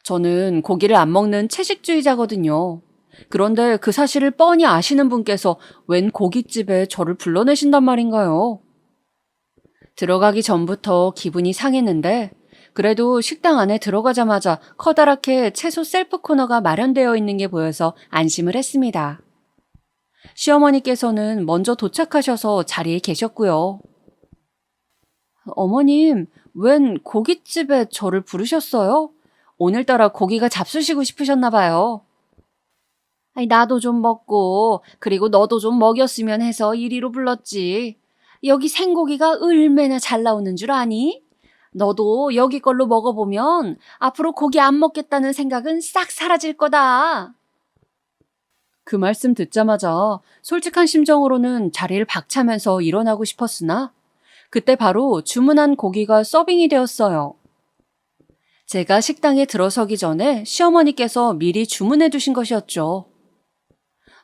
저는 고기를 안 먹는 채식주의자거든요. 그런데 그 사실을 뻔히 아시는 분께서 웬 고깃집에 저를 불러내신단 말인가요? 들어가기 전부터 기분이 상했는데 그래도 식당 안에 들어가자마자 커다랗게 채소 셀프 코너가 마련되어 있는 게 보여서 안심을 했습니다. 시어머니께서는 먼저 도착하셔서 자리에 계셨고요. 어머님, 웬 고깃집에 저를 부르셨어요? 오늘따라 고기가 잡수시고 싶으셨나 봐요. 나도 좀 먹고 그리고 너도 좀 먹였으면 해서 이리로 불렀지. 여기 생고기가 얼마나 잘 나오는 줄 아니? 너도 여기 걸로 먹어보면 앞으로 고기 안 먹겠다는 생각은 싹 사라질 거다. 그 말씀 듣자마자 솔직한 심정으로는 자리를 박차면서 일어나고 싶었으나 그때 바로 주문한 고기가 서빙이 되었어요. 제가 식당에 들어서기 전에 시어머니께서 미리 주문해 두신 것이었죠.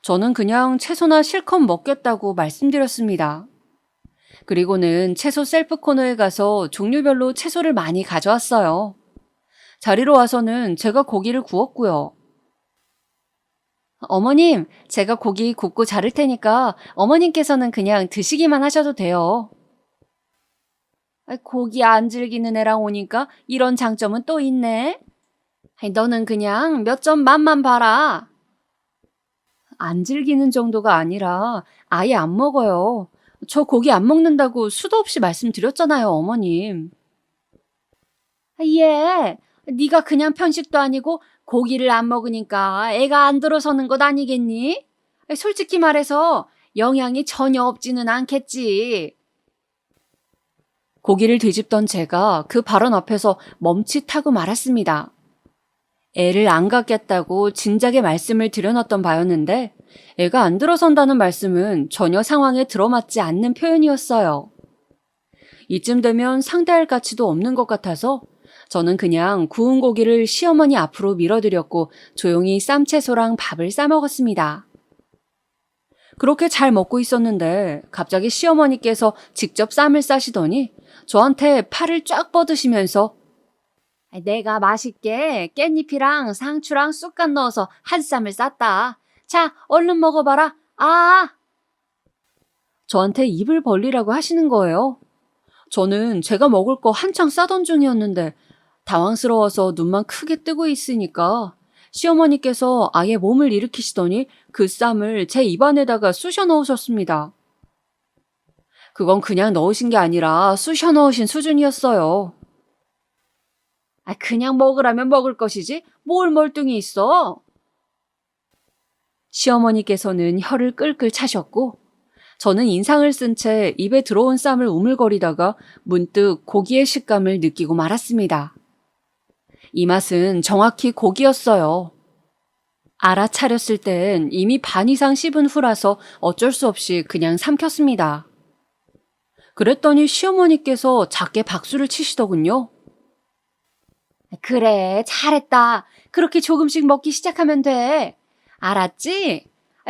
저는 그냥 채소나 실컷 먹겠다고 말씀드렸습니다. 그리고는 채소 셀프 코너에 가서 종류별로 채소를 많이 가져왔어요. 자리로 와서는 제가 고기를 구웠고요. 어머님, 제가 고기 굽고 자를 테니까 어머님께서는 그냥 드시기만 하셔도 돼요. 고기 안 즐기는 애랑 오니까 이런 장점은 또 있네. 너는 그냥 몇 점 맛만 봐라. 안 즐기는 정도가 아니라 아예 안 먹어요. 저 고기 안 먹는다고 수도 없이 말씀드렸잖아요, 어머님. 예, 네가 그냥 편식도 아니고 고기를 안 먹으니까 애가 안 들어서는 것 아니겠니? 솔직히 말해서 영향이 전혀 없지는 않겠지. 고기를 뒤집던 제가 그 발언 앞에서 멈칫하고 말았습니다. 애를 안 갖겠다고 진작에 말씀을 드려놨던 바였는데 애가 안 들어선다는 말씀은 전혀 상황에 들어맞지 않는 표현이었어요. 이쯤 되면 상대할 가치도 없는 것 같아서 저는 그냥 구운 고기를 시어머니 앞으로 밀어드렸고 조용히 쌈채소랑 밥을 싸먹었습니다. 그렇게 잘 먹고 있었는데 갑자기 시어머니께서 직접 쌈을 싸시더니 저한테 팔을 쫙 뻗으시면서 내가 맛있게 깻잎이랑 상추랑 쑥갓 넣어서 한 쌈을 쌌다. 자, 얼른 먹어봐라. 아! 저한테 입을 벌리라고 하시는 거예요. 저는 제가 먹을 거 한창 싸던 중이었는데 당황스러워서 눈만 크게 뜨고 있으니까 시어머니께서 아예 몸을 일으키시더니 그 쌈을 제 입안에다가 쑤셔 넣으셨습니다. 그건 그냥 넣으신 게 아니라 쑤셔 넣으신 수준이었어요. 그냥 먹으라면 먹을 것이지 뭘 멀뚱히 있어. 시어머니께서는 혀를 끌끌 차셨고 저는 인상을 쓴 채 입에 들어온 쌈을 우물거리다가 문득 고기의 식감을 느끼고 말았습니다. 이 맛은 정확히 고기였어요. 알아차렸을 땐 이미 반 이상 씹은 후라서 어쩔 수 없이 그냥 삼켰습니다. 그랬더니 시어머니께서 작게 박수를 치시더군요. 그래, 잘했다. 그렇게 조금씩 먹기 시작하면 돼. 알았지?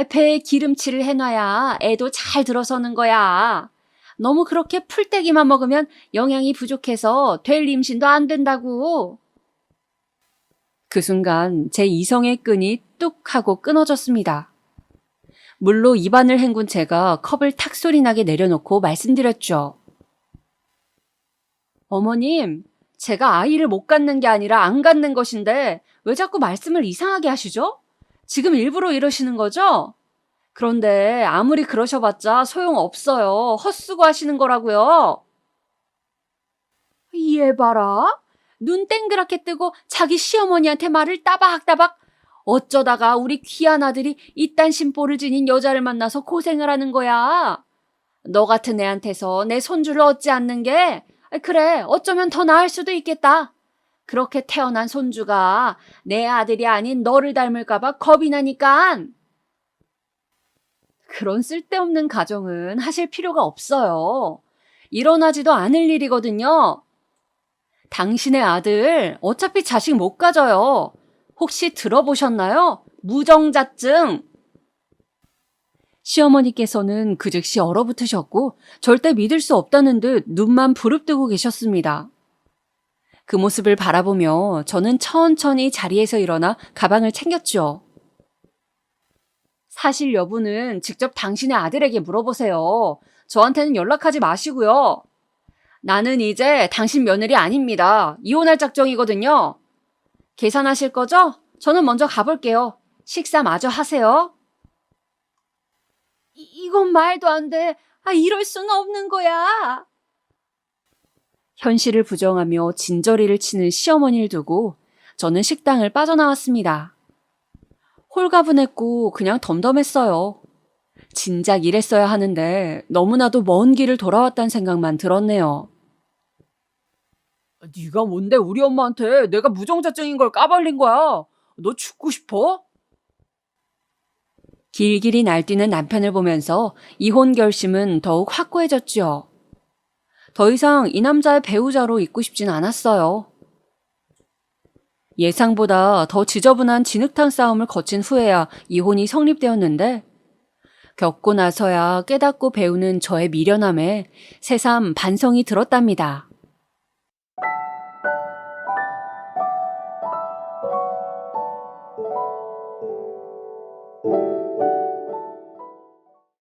배에 기름칠을 해놔야 애도 잘 들어서는 거야. 너무 그렇게 풀떼기만 먹으면 영양이 부족해서 될 임신도 안 된다고. 그 순간 제 이성의 끈이 뚝 하고 끊어졌습니다. 물로 입안을 헹군 제가 컵을 탁 소리 나게 내려놓고 말씀드렸죠. 어머님, 제가 아이를 못 갖는 게 아니라 안 갖는 것인데 왜 자꾸 말씀을 이상하게 하시죠? 지금 일부러 이러시는 거죠? 그런데 아무리 그러셔봤자 소용없어요. 헛수고 하시는 거라고요. 얘 봐라. 눈 땡그랗게 뜨고 자기 시어머니한테 말을 따박따박. 어쩌다가 우리 귀한 아들이 이딴 심보를 지닌 여자를 만나서 고생을 하는 거야. 너 같은 애한테서 내 손주를 얻지 않는 게 그래 어쩌면 더 나을 수도 있겠다. 그렇게 태어난 손주가 내 아들이 아닌 너를 닮을까 봐 겁이 나니깐. 그런 쓸데없는 가정은 하실 필요가 없어요. 일어나지도 않을 일이거든요. 당신의 아들 어차피 자식 못 가져요. 혹시 들어보셨나요? 무정자증. 시어머니께서는 그 즉시 얼어붙으셨고 절대 믿을 수 없다는 듯 눈만 부릅뜨고 계셨습니다. 그 모습을 바라보며 저는 천천히 자리에서 일어나 가방을 챙겼죠. 사실 여부는 직접 당신의 아들에게 물어보세요. 저한테는 연락하지 마시고요. 나는 이제 당신 며느리 아닙니다. 이혼할 작정이거든요. 계산하실 거죠? 저는 먼저 가볼게요. 식사 마저 하세요. 이건 말도 안 돼. 이럴 수는 없는 거야. 현실을 부정하며 진저리를 치는 시어머니를 두고 저는 식당을 빠져나왔습니다. 홀가분했고 그냥 덤덤했어요. 진작 이랬어야 하는데 너무나도 먼 길을 돌아왔다는 생각만 들었네요. 네가 뭔데 우리 엄마한테 내가 무정자증인 걸 까발린 거야? 너 죽고 싶어? 길길이 날뛰는 남편을 보면서 이혼 결심은 더욱 확고해졌죠. 더 이상 이 남자의 배우자로 있고 싶진 않았어요. 예상보다 더 지저분한 진흙탕 싸움을 거친 후에야 이혼이 성립되었는데 겪고 나서야 깨닫고 배우는 저의 미련함에 새삼 반성이 들었답니다.